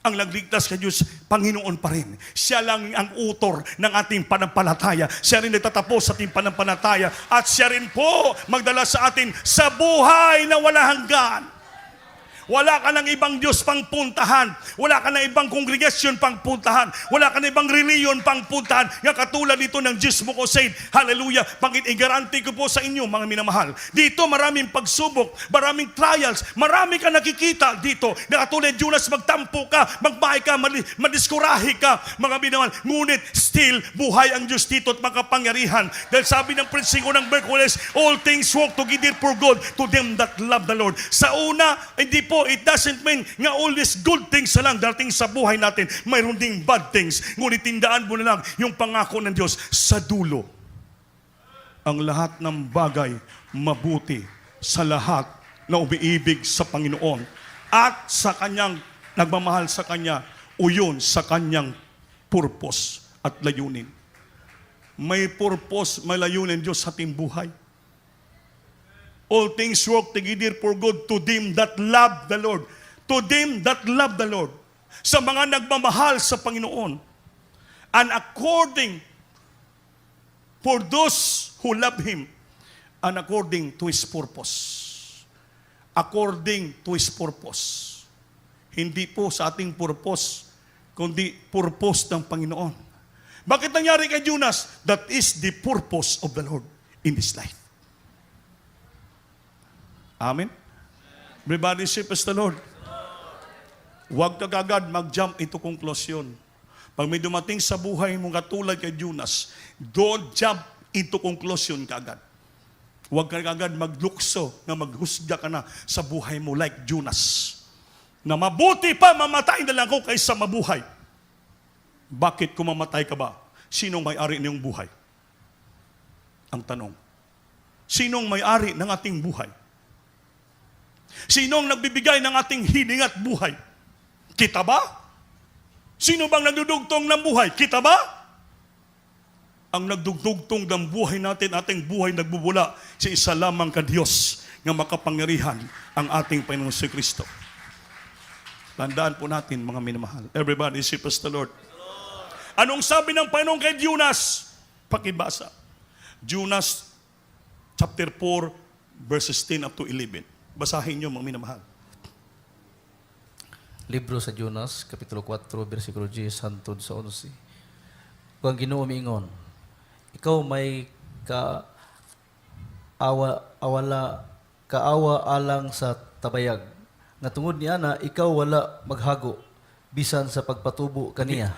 Speaker 2: Ang nagligtas kay Diyos, Panginoon pa rin. Siya lang ang utor ng ating panampalataya. Siya rin nagtatapos sa ating panampalataya. At siya rin po magdala sa atin sa buhay na wala hanggan. Wala ka ng ibang Diyos pang puntahan. Wala ka ng ibang kongregasyon pang puntahan. Wala ka ng ibang reliyon pang puntahan. Nga katulad dito ng Diyos mo ko said, hallelujah, pangit i-garanti ko po sa inyo, mga minamahal. Dito maraming pagsubok, maraming trials, marami ka nakikita dito. Na katulad Jonas, magtampo ka, magbahay ka, madiskurahi ka, mga minamahal. Ngunit still, buhay ang Diyos dito at makapangyarihan. Dahil sabi ng preaching ko ng Berkules, all things work together for good to them that love the Lord. Sa una, hindi po, it doesn't mean nga all these good things na lang darating sa buhay natin. Mayroon ding bad things. Ngunit tindaan mo na lang yung pangako ng Diyos sa dulo. Ang lahat ng bagay mabuti sa lahat na umiibig sa Panginoon at sa Kanyang nagmamahal sa Kanya o yun sa Kanyang purpose at layunin. May purpose, may layunin Diyos sa ating buhay. All things work together for good to them that love the Lord. To them that love the Lord. Sa mga nagmamahal sa Panginoon. And according for those who love Him. And according to His purpose. According to His purpose. Hindi po sa ating purpose, kundi purpose ng Panginoon. Bakit nangyari kay Jonas? That is the purpose of the Lord in this life. Amen? Everybody say, praise the Lord. Huwag ka agad mag-jump into conclusion. Pag may dumating sa buhay mo katulad kay Jonas, don't jump into conclusion ka agad. Huwag ka agad maglukso na maghusga ka na sa buhay mo like Jonas. Na mabuti pa mamatay na lang ako kaysa mabuhay. Bakit kung mamatay ka ba? Sinong may-ari ng buhay? Ang tanong. Sinong may-ari ng ating buhay? Sinong nagbibigay ng ating hiling at buhay? Kita ba? Sino bang nagdudugtong ng buhay? Kita ba? Ang nagdudugtong ng buhay natin, ating buhay nagbubula sa isa lamang ka Diyos na makapangyarihan ang ating Panginoon si Kristo. Tandaan po natin, mga minamahal. Everybody, say, praise the Lord. Anong sabi ng Panginoon kay Jonas? Pakibasa. Jonas chapter 4, verses 10 up to 11. Basahin niyo, mga minamahal.
Speaker 3: Libro sa Jonas, Kapitulo 4, versikulo 10 hangtod sa 11. Kung ang Ginoo miingon, ikaw may kaawa alang sa tabayag. Nga tungod niya na ikaw wala maghago bisan sa pagpatubo kaniya.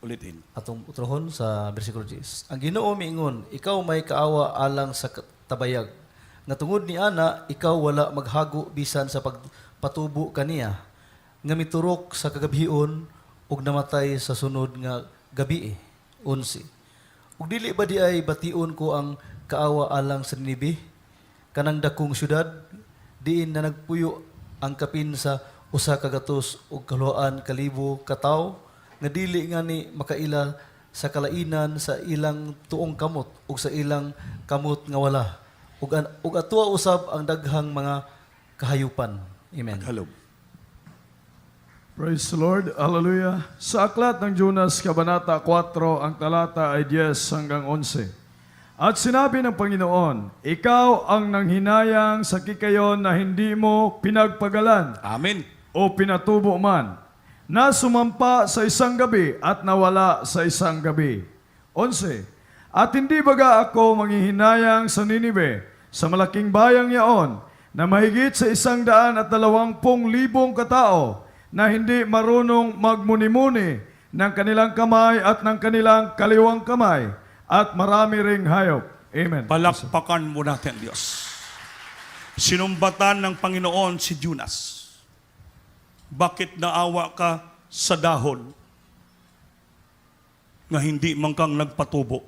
Speaker 2: Ulitin.
Speaker 3: Atong utrohon sa versikulo 10. Ang Ginoo miingon, ikaw may kaawa alang sa tabayag. Nga tungod ni ana, ikaw wala maghago bisan sa pagpatubo kaniya, nga miturok sa kagabion ug namatay sa sunod nga gabi. 11. Ug dili ba di ay bation ko ang kaawa alang sa Ninibe, kanang dakong syudad, diin na nagpuyo ang kapin sa usa ka gatos ug kaluhaan kalibo ka tawo, nga dili nga ni makaila sa kalainan sa ilang tuong kamot ug sa ilang kamot nga wala. Ug atua usab ang daghang mga kahayupan. Amen.
Speaker 2: Hello.
Speaker 4: Praise the Lord. Hallelujah. Sa aklat ng Jonas, Kabanata 4, ang talata ay 10 hanggang 11. At sinabi ng Panginoon, ikaw ang nanghinayang sa kikayon na hindi mo pinagpagalan
Speaker 2: Amen.
Speaker 4: o pinatubo man, na sumampa sa isang gabi at nawala sa isang gabi. 11. At hindi baga ako manghihinayang sa Ninibe, sa malaking bayang yaon, na mahigit sa 120,000 katao, na hindi marunong magmuni-muni ng kanilang kamay at ng kanilang kaliwang kamay, at marami ring hayop. Amen.
Speaker 2: Palakpakan mo natin, Diyos. Sinumbatan ng Panginoon si Jonas. Bakit naawa ka sa dahon nga hindi man kang nagpatubo?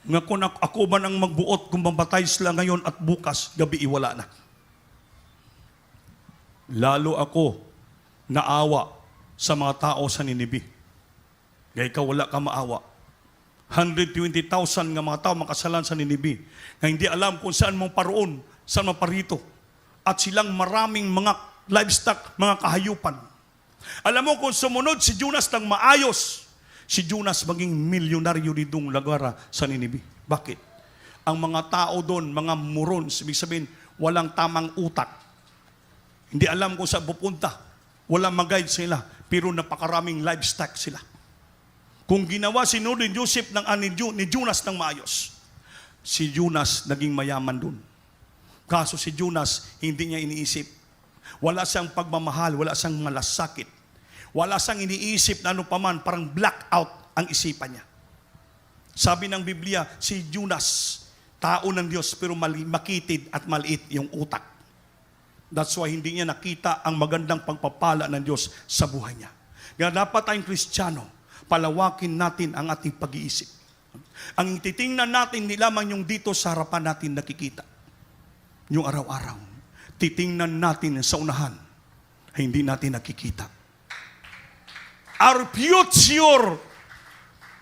Speaker 2: Nga kung ako man ang magbuot kung mamatay sila ngayon at bukas, gabi iwala na. Lalo ako naawa sa mga tao sa Ninibe. Gaya ka wala ka maawa. 120,000 nga mga tao makasalan sa Ninibe na hindi alam kung saan mong paroon, saan maparito. At silang maraming mga livestock, mga kahayupan. Alam mo kung sumunod si Jonas ng maayos, si Jonas maging milyonaryo ditong lagara sa Ninibe. Bakit? Ang mga tao doon, mga morons, ibig sabihin, walang tamang utak. Hindi alam kung saan pupunta. Walang mag-guide sila, pero napakaraming livestock sila. Kung ginawa si Nodin Joseph ng ni Jonas ng maayos, si Jonas naging mayaman doon. Kaso si Jonas, hindi niya iniisip. Wala siyang pagmamahal, wala siyang malasakit. Wala siyang iniisip na ano paman, parang blackout ang isipan niya. Sabi ng Biblia, si Jonas, tao ng Diyos, pero makitid at maliit yung utak. That's why hindi niya nakita ang magandang pagpapala ng Diyos sa buhay niya. Kaya dapat tayong Kristiyano, palawakin natin ang ating pag-iisip. Ang titingnan natin, hindi lamang yung dito sa harapan natin nakikita. Yung araw-araw. Titingnan natin sa unahan, ay hindi natin nakikita. Our future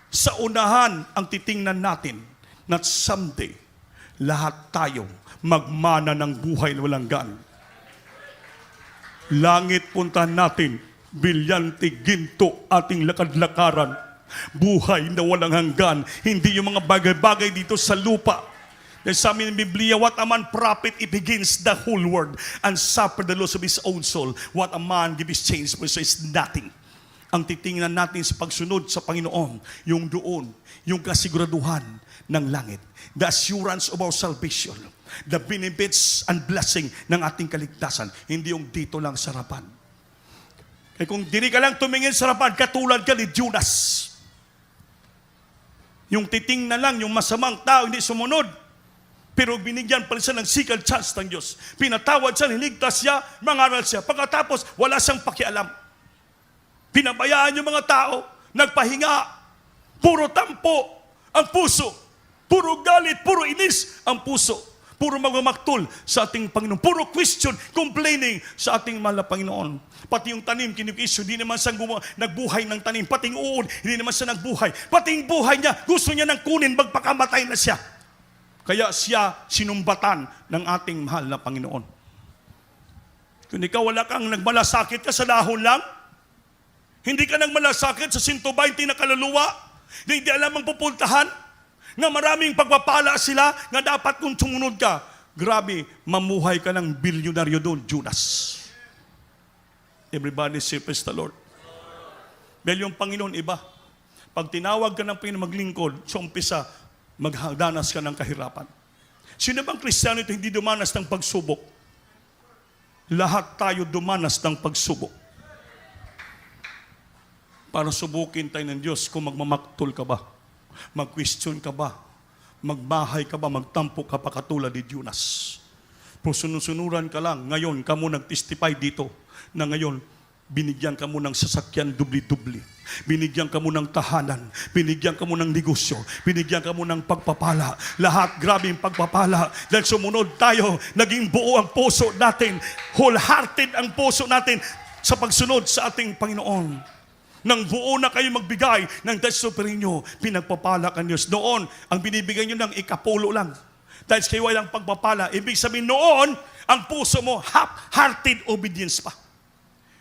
Speaker 2: sa unahan ang titingnan natin na someday, lahat tayo magmana ng buhay na walang gaan. Langit puntahan natin, bilyante, ginto, ating lakad-lakaran, buhay na walang hanggan, hindi yung mga bagay-bagay dito sa lupa. Dahil sa amin ng Biblia, what a man profit if he gains the whole world and suffer the loss of his own soul. What a man give his change for so is nothing. Ang titingnan natin sa pagsunod sa Panginoon, yung doon, yung kasiguraduhan ng langit. The assurance of our salvation. The benefits and blessing ng ating kaligtasan. Hindi yung dito lang sa harapan. Kaya kung diri ka lang tumingin sa harapan, katulad ka ni Judas. Yung titingnan lang, yung masamang tao, hindi sumunod. Pero binigyan pa rin siya ng second chance ng Diyos. Pinatawad siya, niligtas siya, mangaral siya. Pagkatapos, wala siyang pakialam. Pinabayaan yung mga tao, nagpahinga. Puro tampo ang puso. Puro galit, puro inis ang puso. Puro magmamaktul sa ating Panginoon. Puro question, complaining sa ating mahal na Panginoon. Pati yung tanim, kinikisyo, hindi naman siya nagbuhay ng tanim. Pati yung uod, hindi naman siya nagbuhay. Pati yung buhay niya, gusto niya ng kunin, magpakamatay na siya. Kaya siya sinumbatan ng ating mahal na Panginoon. Kung ikaw wala kang nagmalasakit ka sa dahon lang, hindi ka nagmalasakit sa 120 na kaluluwa, na hindi alam ang pupuntahan, na maraming pagpapala sila, na dapat kung sumunod ka, grabe, mamuhay ka ng bilyonaryo doon, Judas. Everybody say, praise the Lord. Dahil yung Panginoon iba. Pag tinawag ka ng Panginoon maglingkod, sa umpisa, magdanas ka ng kahirapan. Sino bang Kristiyano ito hindi dumanas ng pagsubok? Lahat tayo dumanas ng pagsubok. Para subukin tayo ng Diyos kung magmamaktol ka ba, mag-question ka ba, magbahay ka ba, magtampo ka pa katulad ni Jonas. Kung sunusunuran ka lang, ngayon ka mo nag-testify dito na ngayon binigyan ka mo ng sasakyan dubli-dubli. Binigyan ka mo ng tahanan. Binigyan ka mo ng negosyo. Binigyan ka mo ng pagpapala. Lahat grabe yung pagpapala. Dahil sumunod tayo, naging buo ang puso natin. Wholehearted ang puso natin sa pagsunod sa ating Panginoon. Nang buo na kayo magbigay ng desyo ninyo, pinagpapala ka Diyos. Noon, ang binibigay nyo ng ikapulo lang. Dahil kayo walang pagpapala, ibig sabihin noon, ang puso mo, half-hearted obedience pa.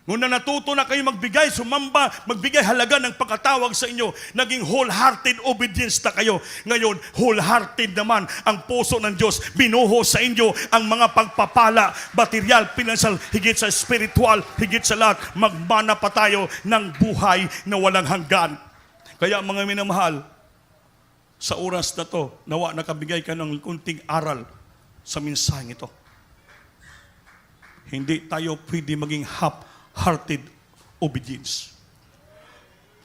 Speaker 2: Nung natuto na kayo magbigay, sumamba, magbigay halaga ng pagkatawag sa inyo, naging wholehearted obedience na kayo. Ngayon, wholehearted naman ang puso ng Diyos. Binuho sa inyo ang mga pagpapala, material, financial, higit sa spiritual, higit sa lahat. Magmana pa tayo ng buhay na walang hanggan. Kaya mga minamahal, sa oras na to, nawa nakabigay ka ng kunting aral sa mensaheng ito. Hindi tayo pwede maging half-hearted obedience.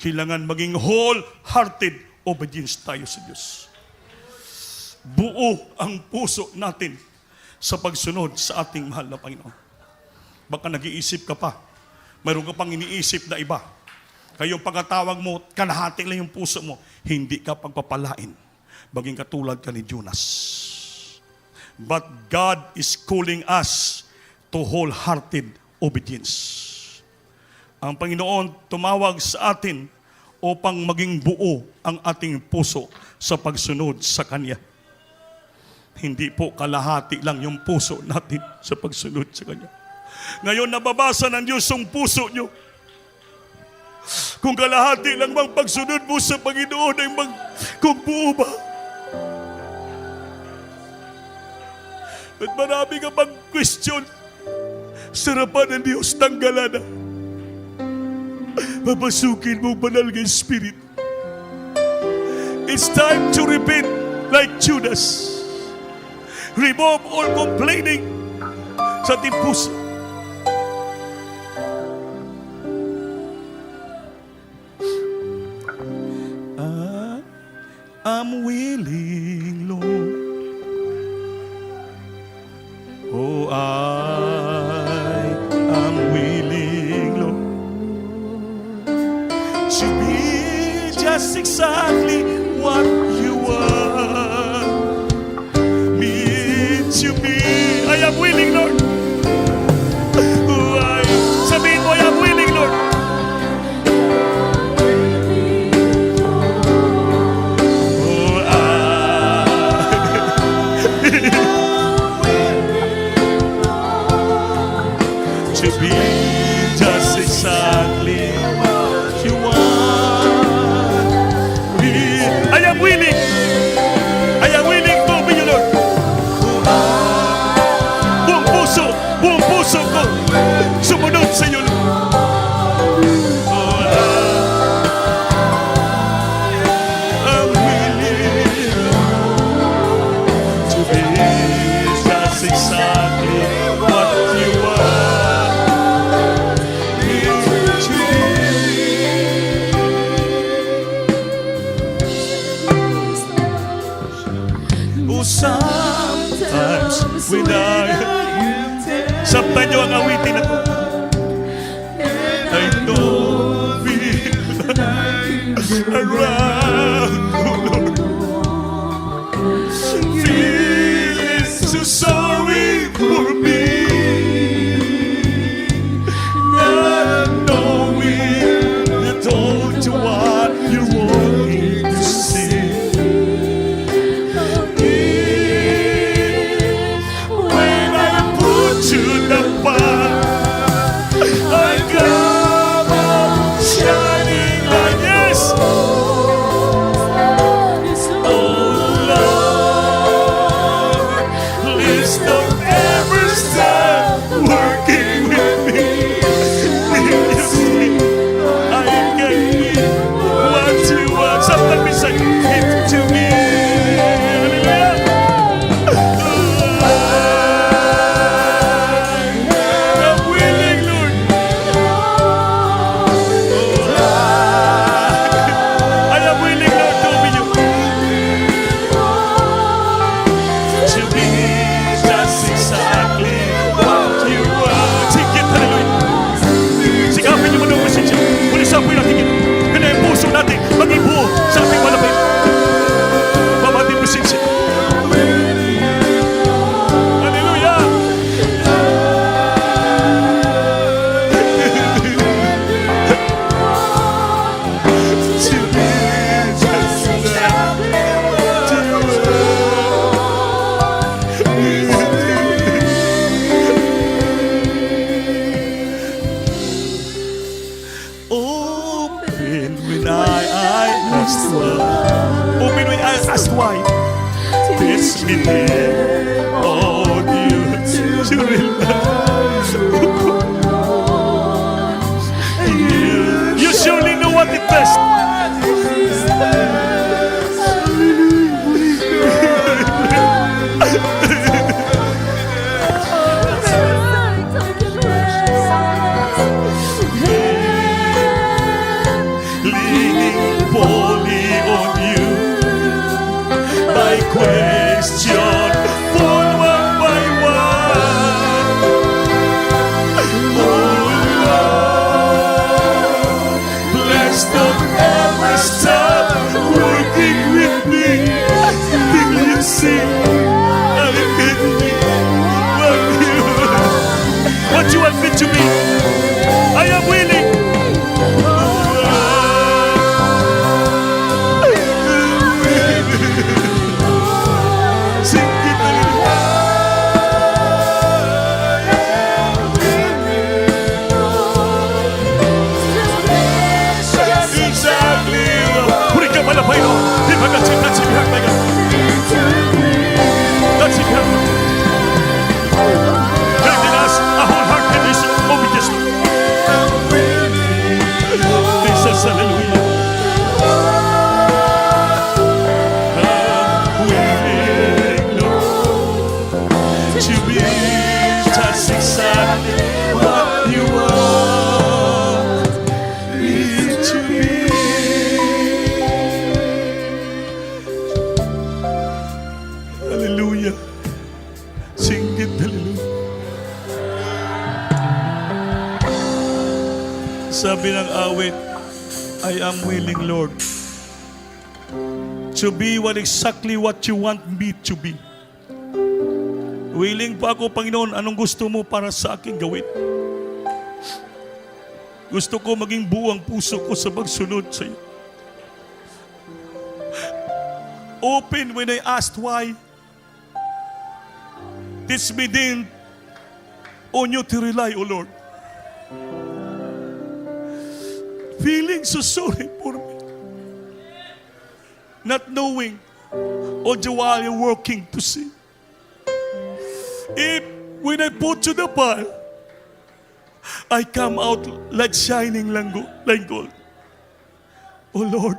Speaker 2: Kailangan maging whole-hearted obedience tayo sa Diyos. buo ang puso natin sa pagsunod sa ating mahal na Panginoon. Baka nag-iisip ka pa, mayroon ka pang iniisip na iba. Kayong pagkatawag mo, kalahati lang yung puso mo, hindi ka pagpapalain. Baging katulad ka ni Jonas. But God is calling us to wholehearted obedience. Ang Panginoon tumawag sa atin upang maging buo ang ating puso sa pagsunod sa Kanya. Hindi po kalahati lang yung puso natin sa pagsunod sa Kanya. Ngayon nababasa ng Diyos ang puso nyo. Kung kalahati lang bang pagsunod mo sa Panginoon ay kung buo ba? At marami ka pang question. Sarapan ng Diyos, tanggalan na. Papasukin mo banal ng Spirit. It's time to repent like Judas. Remove all complaining sa ating puso. I'm willing, Lord. Oh, I am willing, Lord, to be just exactly what you want me to be. I am willing, Lord. Oh, sabihin mo, I am willing, Lord. To be just exactly what you want me. I am willing. I am willing to be your Lord. Buong puso ko, sumunod sa iyo, Lord. I'm willing to be just exactly what you want. Sometimes when sabtan nyo ang awitin na to. I don't feel around, oh Lord. Feeling so sorry for me. Not knowing that all to what you want me to see. To the path, I come up shining like yes. Oh Lord, please to be just exactly what you want me to be. Hallelujah. Sing it, hallelujah. Sabi ng awit, I am willing, Lord, to be exactly what you want me to be. Willing pa ako, Panginoon, anong gusto mo para sa akin gawin? Gusto ko maging buo ang puso ko sa pagsunod sa iyo. Open when I asked why. Teach me din on you to rely, O Lord. Feeling so sorry for me. Not knowing all the while you're working to see. If when I put to the pile, I come out like shining like gold. Oh Lord,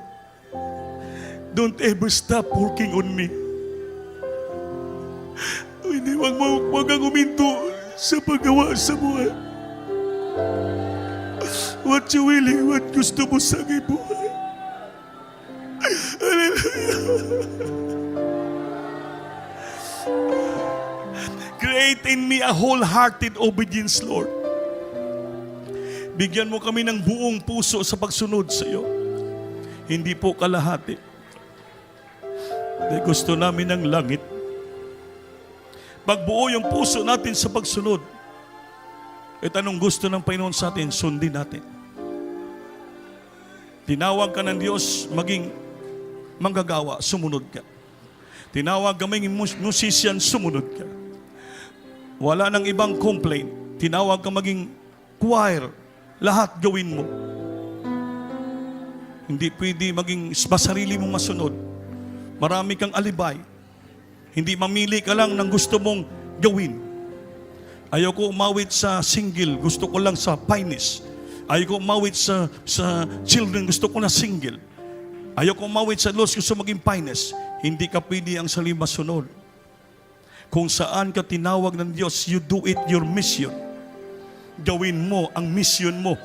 Speaker 2: don't ever stop working on me. Hindi, wag kang uminto sa paggawa sa buhay. What you willing, what gusto mo sa aking buhay. Create in me a wholehearted obedience, Lord. Bigyan mo kami ng buong puso sa pagsunod sa iyo. Hindi po kalahati. Dahil gusto namin ng langit. Pagbuo yung puso natin sa pagsunod, at anong gusto ng Panginoon sa atin, sundin natin. Tinawag ka ng Diyos maging manggagawa, sumunod ka. Tinawag ka maging musician, sumunod ka. Wala nang ibang complaint. Tinawag ka maging choir, lahat gawin mo. Hindi pwede maging masarili mong masunod. Marami kang alibay. Hindi mamili ka lang ng gusto mong gawin. Ayoko umawit sa single, gusto ko lang sa finest. Ayoko umawit sa children, gusto ko na single. Ayoko umawit sa lost, gusto maging finest. Hindi ka pwede ang salima sunod. Kung saan ka tinawag ng Diyos, you do it your mission. Gawin mo ang mission mo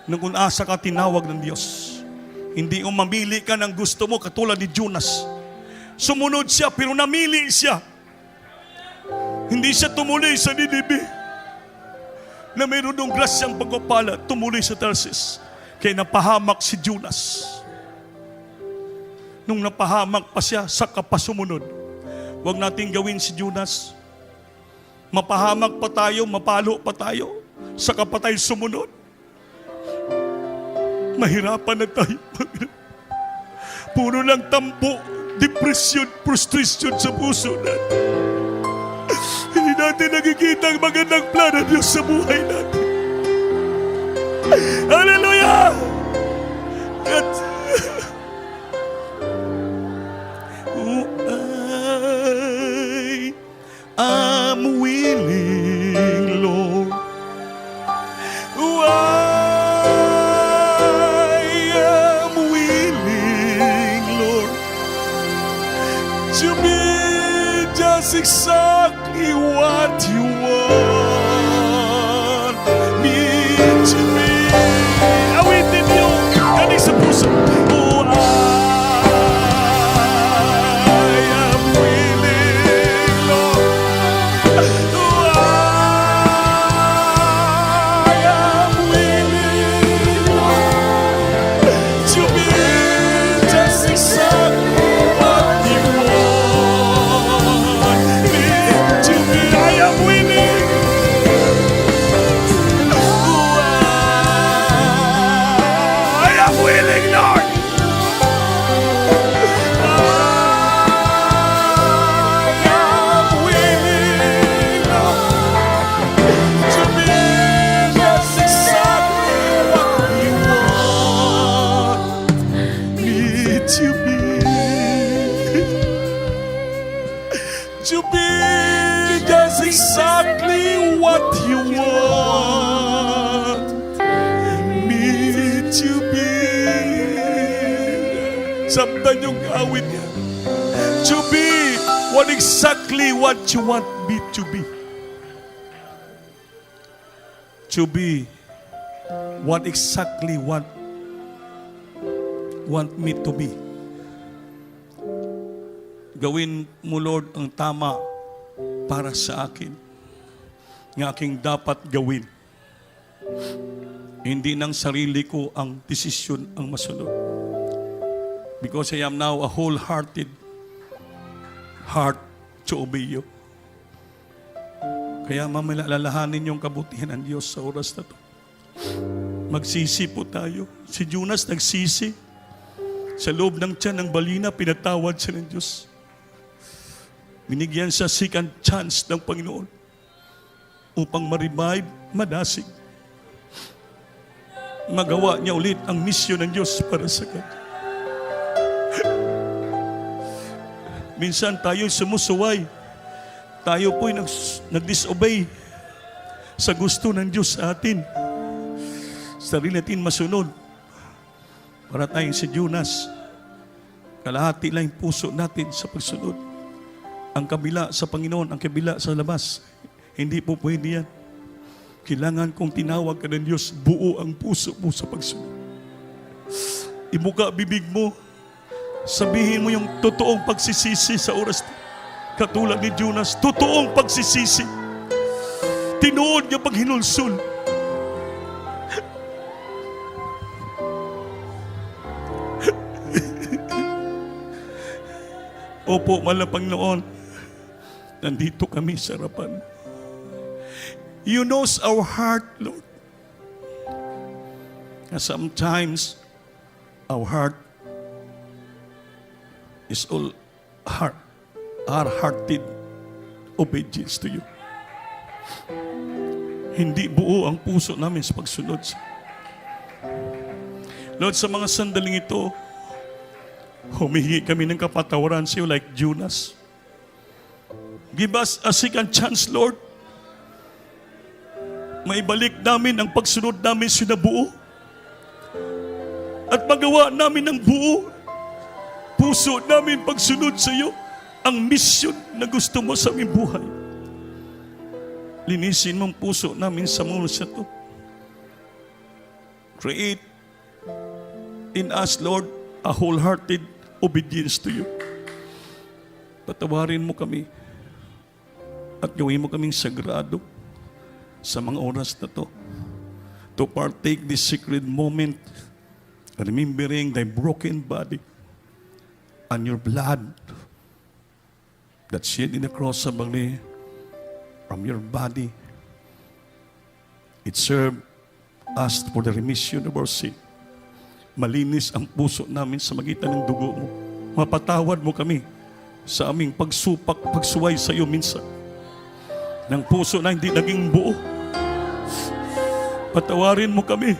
Speaker 2: nung unasa ka tinawag ng Diyos. Hindi o mamili ka ng gusto mo katulad ni Jonas. Sumunod siya pero namili siya. Hindi siya tumuloy sa Ninibe na mayroon ng grasyang pagpapala, tumuloy sa Tarsis. Kaya napahamak si Jonas. Nung napahamak pa siya, saka pa sumunod. Huwag natin gawin si Jonas. Mapahamak pa tayo, mapalo pa tayo, saka pa tayo sumunod. Mahirapan na tayo. Puro lang tampo, depression, frustration sa puso natin. Hindi natin nakikita ang magandang plano ng Diyos sa buhay natin. Hallelujah! At I am willing, Lord. I am willing, Lord, to be just exactly what you want me to be. Awitin niyo, kanig sa puso. Oh, I am willing, Lord. Oh, I am willing, Lord, to be just exactly what you want me to be. I am willing. Oh, I am willing, Lord. I am willing, Lord, to be just exactly what you want me to be. To be just exactly what you want me to be. Samdan yung awit niya. To be exactly what you want To be what exactly want me to be. Gawin mo, Lord, ang tama para sa akin. Ng aking dapat gawin. Hindi ng sarili ko ang desisyon ang masunod. Because I am now a wholehearted heart to obey you. Kaya mamalalahanin yung kabutihan ng Diyos sa oras na to. Magsisi po tayo. Si Jonas nagsisi. Sa loob ng tiyan ng balina, pinatawad siya ng Diyos. Binigyan siya second chance ng Panginoon upang ma-revive, madasig. Magawa niya ulit ang misyon ng Diyos para sa kanya. Minsan tayo sumusuway. Tayo po'y nag-disobey sa gusto ng Diyos sa atin. Sarili natin masunod. Para tayong si Jonas, kalahati lang yung puso natin sa pagsunod. Ang kabila sa Panginoon, ang kabila sa labas. Hindi po pwede yan. Kailangan kong tinawag ka ng Diyos, buo ang puso mo sa pagsunod. Ibuka bibig mo, sabihin mo yung totoong pagsisisi sa oras na. Katulad ni Jonas, totoong pagsisisi. Tinuod niya pag hinulsul. Opo, mahal na Panginoon, nandito kami sa harapan. You knows our heart, Lord. And sometimes, our heart is all hard-hearted obedience to you. Hindi buo ang puso namin sa pagsunod. Lord, sa mga sandaling ito, humihingi kami ng kapatawaran sa iyo like Jonas. Give us a second chance, Lord. Maibalik namin ang pagsunod namin sa buo. At magawa namin ng buo. Puso namin pagsunod sa iyo. Ang mission na gusto mo sa aming buhay. Linisin mong puso namin sa mga sa ito. Create in us, Lord, a wholehearted obedience to you. Patawarin mo kami at gawin mo kaming sagrado sa mga oras na to partake this sacred moment, remembering thy broken body and your blood that shed in the cross of Bali from your body. It served us for the remission of our sin. Malinis ang puso namin sa magitan ng dugo mo. Mapatawad mo kami sa aming pagsuway sa iyo minsan. Ng puso na hindi naging buo. Patawarin mo kami.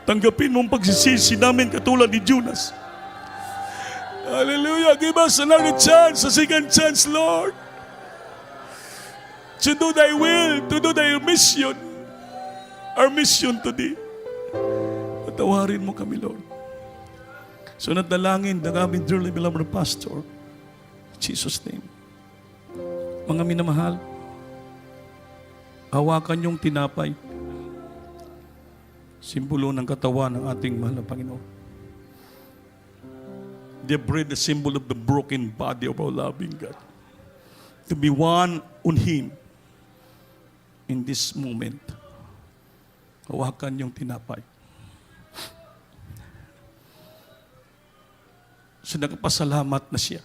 Speaker 2: Tanggapin mo ang pagsisisi namin katulad ni Jonas. Hallelujah. Give us another chance, a second chance, Lord. To do thy will, to do thy mission. Our mission today. Patawarin mo kami, Lord. So nadalangin ng aming dearly beloved pastor. In Jesus' name. Mga minamahal, hawakan yung tinapay. Simbolo ng katawan ng ating mahal na Panginoon. The bread, the symbol of the broken body of our loving God. To be one on Him in this moment. Hawakan yung tinapay. So nagpasalamat na siya.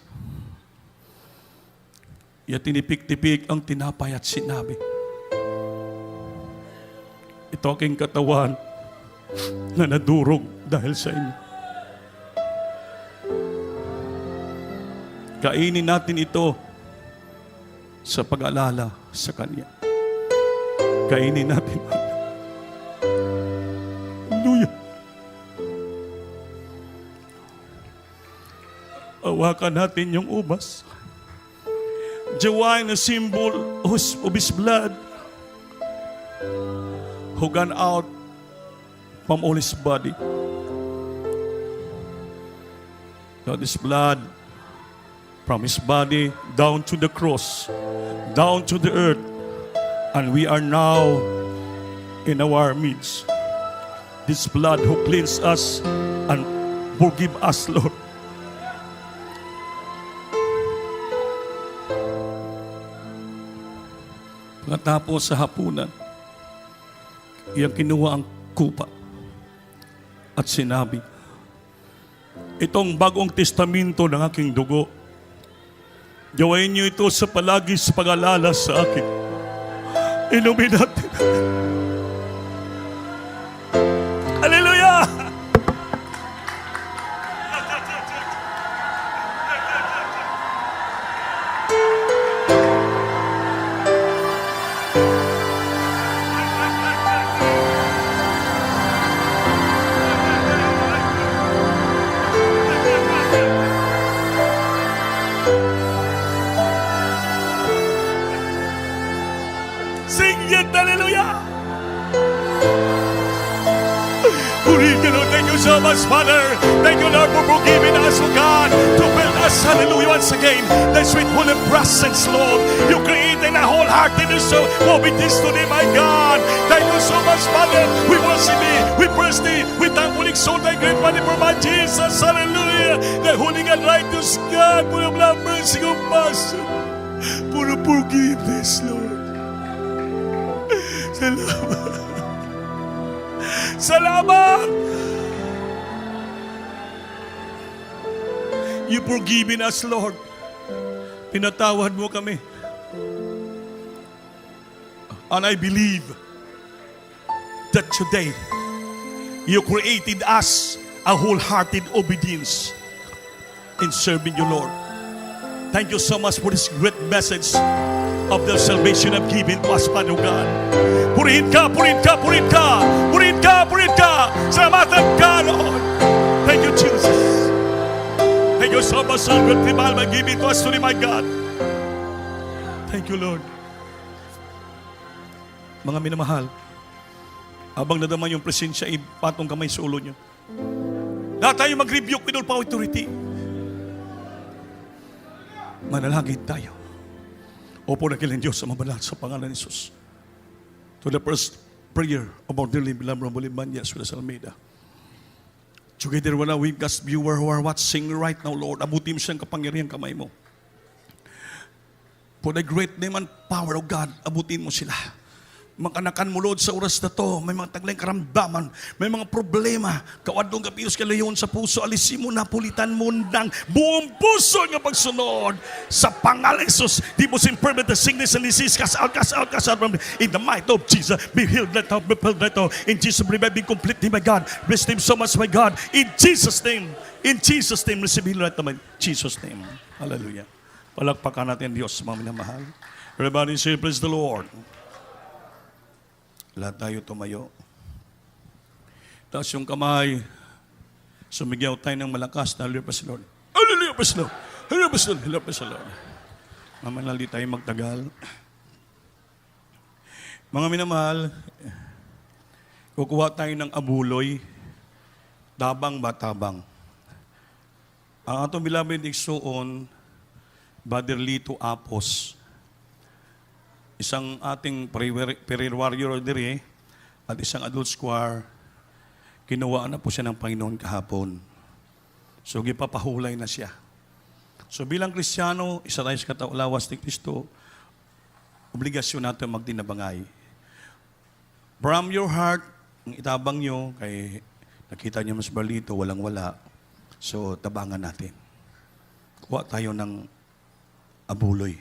Speaker 2: Iya tinipik-tipik ang tinapay at sinabi, ito aking katawan na nadurog dahil sa inyo. Kainin natin ito sa pag-alala sa Kanya. Kainin natin. Hallelujah. Hawakan natin yung ubas. The wine, a symbol of His blood, who gone out from all His body. Lord, His blood from His body down to the cross, down to the earth, and we are now in our midst. This blood who cleans us and forgive us, Lord. Pagkatapos sa hapunan, iyang kinuha ang kupa at sinabi, itong bagong testamento ng aking dugo, gawin niyo ito sa palagi sa pag-alala sa akin. Inumin natin. Hallelujah! Sing it, hallelujah! Purihin ka, Lord. Thank you so much, Father. Thank you, Lord, for forgiving us, oh God, to build us, hallelujah, once again. The sweet holy presence, Lord. You created a wholeheartedness of obedience today, my God. Thank you so much, Father. We worship Thee, we praise Thee, we thankfully exalt Thy great money for my Jesus, hallelujah. The holy and righteous God, for your love, mercy, compassion, for the forgiveness, Lord. Salamat. Salamat! You forgiven us, Lord. Pinatawad mo kami. And I believe that today, you created us a wholehearted obedience in serving you, Lord. Thank you so much for this great message of the salvation of given to us, Father God. Purihin ka, purihin ka, purihin ka, purihin ka, purihin ka. Salamatan ka, Lord. Thank you, Jesus. Thank you so much, Lord, for the time given to us today, my God. Thank you, Lord. Mga minamahal, habang nadaman yung presensya, ipatong kamay sa ulo niyo. Lahat tayo mag-rebuke with all power authority. Manalangin tayo. Opo na kilin Diyos sa mabalat sa pangalan ni Jesus. To the first prayer of our dearly beloved Rambuliban, yes, with us Almeida. Together with our webcast viewer who are watching right now, Lord, abutin mo siyang kapangyarihan kamay mo. For the great name and power of God, abutin mo sila. Makanakan mo, Lord, sa oras na to, may mga taglayang karamdaman, may mga problema, kawadong kapiyos kalayon sa puso, alisin mo, napulitan mo ng buong puso ng pagsunod sa pangalan ni Jesus. Di mo infirmity, the sickness and disease, cast out, cast out, cast out from in the might of Jesus. Be healed, let out, be filled, let out. In Jesus' name, be complete, my God. Bless Him so much, my God. In Jesus' name, receive healing right naman. In Jesus' name. Hallelujah. Palakpakan natin Diyos, mga minamahal. Everybody say, praise the Lord. Lahat tayo tumayo. Taas yung kamay. Sumigyaw tayo ng malakas. Hallelujah, praise the Lord. Hallelujah, praise the Lord. Hallelujah, praise the Lord. Hallelujah, praise the Lord. Mamanali tayo magtagal. Mga minamahal, kukuha tayo ng abuloy. Tabang ba tabang? Ang atong beloved igsoon, Brother Lito Apos, isang ating prayer warrior diri at isang adult choir, kinuha na po siya ng Panginoon kahapon. So, gipapahulay na siya. So, bilang Kristiyano, isa tayo sa katalawas ni Kristo, obligasyon natin magdinabangay. From your heart, ang itabang nyo, kay nakita niyo mas balito, walang-wala. So, tabangan natin. Kuha tayo ng abuloy.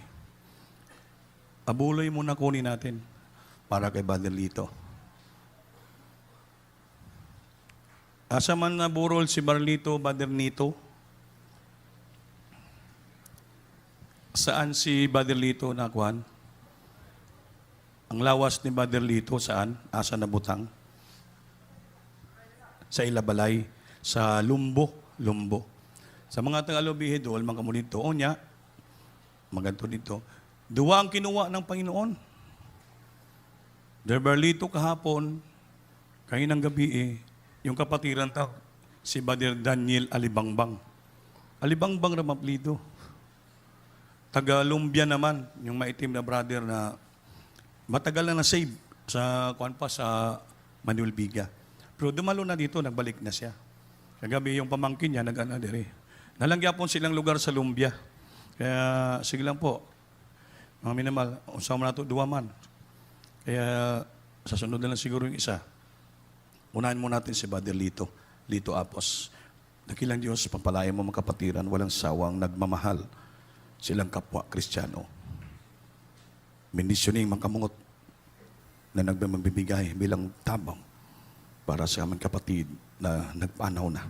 Speaker 2: Abuloy muna kunin natin para kay Brother Lito. Asa man na burol si Barlito, Brother Nito? Saan si Brother Lito nakuhan? Ang lawas ni Brother Lito saan? Asa na butang? Sa Ilabalay, sa Lumbo. Sa mga Tagalog-Bihidol, mga kamunito, o niya, maganto dito, duwa ang kinuha ng Panginoon. Derberlito kahapon, kayo ng gabi yung kapatiran si Brother Daniel Alibangbang. Alibangbang ramaplido. taga-Lumbia naman, yung maitim na brother na matagal na na-save sa, sa Manuel Biga. Pero dumalo na dito, nagbalik na siya. Kagabi yung pamangkin niya, nag-ano dire. Nalangya po silang lugar sa Lumbia. Kaya, sige lang po, mga minamal, usama na ito, duwaman. Kaya, sa sunod na lang siguro yung isa. Unahin mo natin si Brother Lito Apos. Dakilang Diyos, pagpalayan mo mga kapatiran, walang sawang nagmamahal. Silang kapwa Kristiyano. Bendisyoning mga kamungot na magbibigay bilang tabang para sa aming kapatid na nagpanaw na.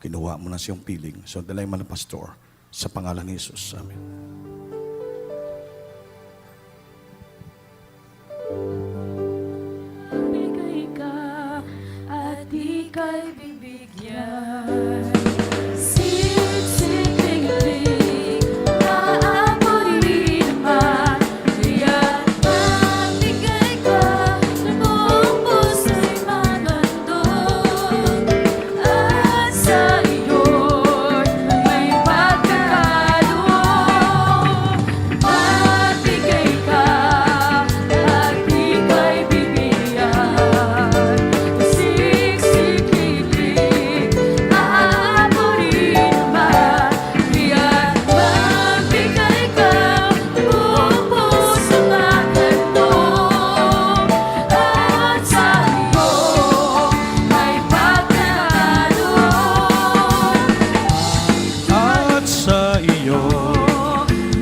Speaker 2: Kinuha mo na siyang piling. So, dalay man ang pastor sa pangalan ni Jesus. Amen.
Speaker 5: Bigay ka at ika'y bibigyan. Siksik-lig-lig, aamunin man. Kaya't magbigay ka ng buong puso'y magandog. At sa iyo'y may pagkakaloon. Magbigay ka at ika'y bibigyan. Siksik-lig-lig, aamunin man. Kaya't magbigay ka ng buong puso'y magandog. At sa iyo may pagkakaloon.
Speaker 2: At sa iyo,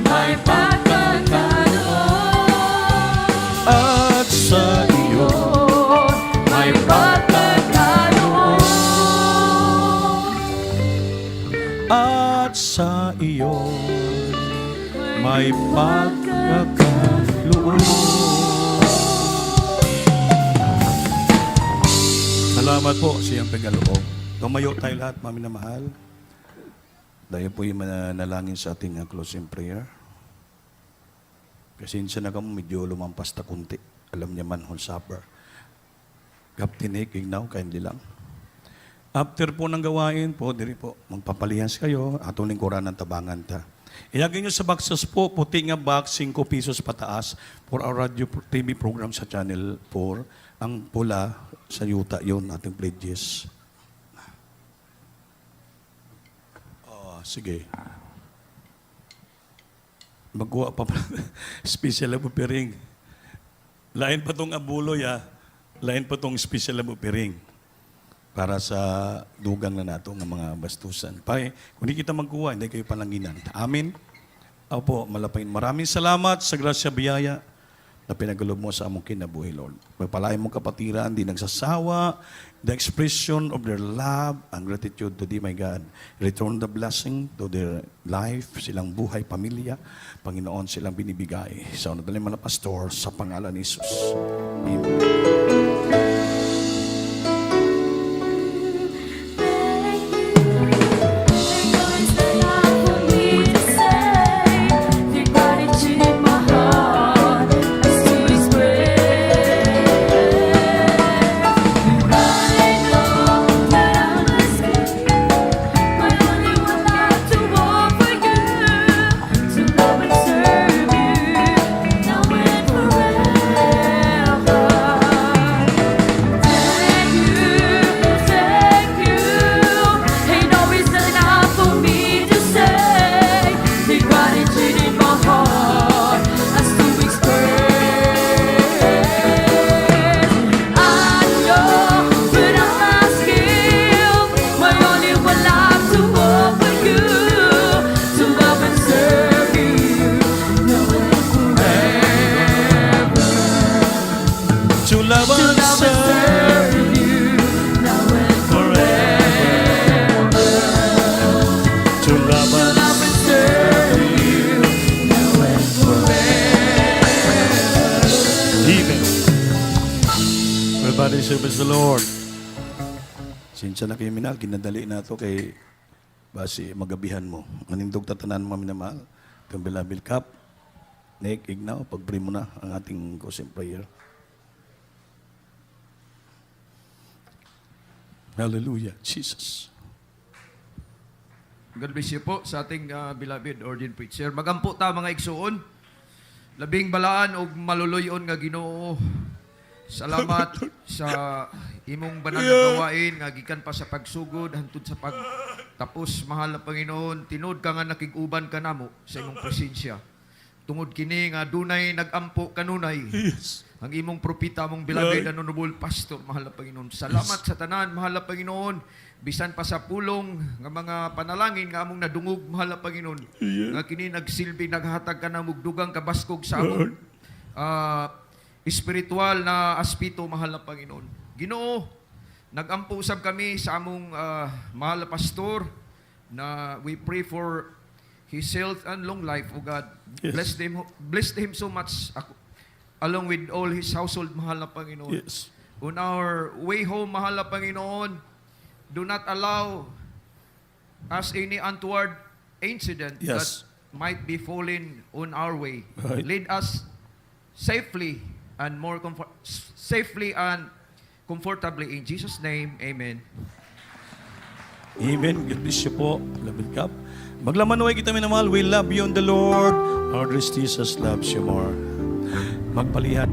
Speaker 5: May pagkakaloon.
Speaker 2: at sa iyo,
Speaker 5: May pagkakaloon.
Speaker 2: at sa iyo, may pagkakaloon. Salamat po siyang tagaloob. Tumayo tayo lahat, mami na mahal. Dahil po yung manalangin sa ating closing prayer. Kasi siya na kamo medyo lumampas ta kunti. Alam niya man, Whole Supper. Captain Nick, ignaw, kindly lang. After po ng gawain po, diri po, magpapalihas kayo, atong lingkuran ng tabangan ta. Ilagay nyo sa boxes po, puti nga box, 5 pesos pataas for our radio TV program sa Channel 4. Ang pula sa yuta yon ating pledges. Oh, sige. Magkuha pa special abu piring. Lain pa tong abuloy lain pa tong special abu piring para sa dugang na nato ng mga bastusan. Pare, kung di kita magkuha, hindi kayo palanginan. Amin. Opo, malapain. Maraming salamat sa grasya biyaya na pinagalob mo sa among kinabuhi, Lord. Pagpalain mong kapatiran, di nagsasawa, the expression of their love and gratitude to thee, my God. Return the blessing to their life, silang buhay, pamilya. Panginoon, silang binibigay sa unang dalim na pastor sa pangalan ni Jesus. Amen. To love and serve you forever. To love and serve you forever. Amen. Everybody service the Lord. Sinsya na kayo minal, kinadali na ito kay basi magabihan mo. Manindog tatanan mo minamahal. Itong bilabil cup. Nick, ignaw, pag-pray mo na ang ating closing prayer. Hallelujah, Jesus.
Speaker 6: God bless you po sa ating beloved ordained preacher. Magampo ta mga igsuon. Labing balaan og maluluyon nga Ginoo. Salamat sa imong banal nga gawain nga gikan pa sa pagsugod hantod sa pagtapos, mahal na Panginoon. Tinud ka nga nakig-uban ka namo sa imong presensya. Tungod kini nga dunay nagampo kanunay.
Speaker 2: Yes.
Speaker 6: Ang imong propita mong beloved honorable pastor, mahal na Panginoon. Salamat sa tanan, mahal na Panginoon. Bisan pa sa pulong nga mga panalangin nga among nadungog, mahal na Panginoon. Nga kini nagsilbi, naghatag ka na mugdugang kabaskog sa among espiritual na aspito, mahal na Panginoon. Ginoo, nagampo usab kami sa among mahal na pastor na we pray for his health and long life, O God.
Speaker 2: Yes.
Speaker 6: Bless him so much along with all his household, mahal na Panginoon.
Speaker 2: Yes.
Speaker 6: On our way home, mahal na Panginoon, do not allow us any untoward incident
Speaker 2: Yes.
Speaker 6: that might be falling on our way.
Speaker 2: Right.
Speaker 6: Lead us safely and safely and comfortably in Jesus' name. Amen.
Speaker 2: Amen. God bless you po. Beloved Kap. Maglamanuay kita minamahal. We love you in the Lord. Our dear Jesus loves you more. Magpalihan.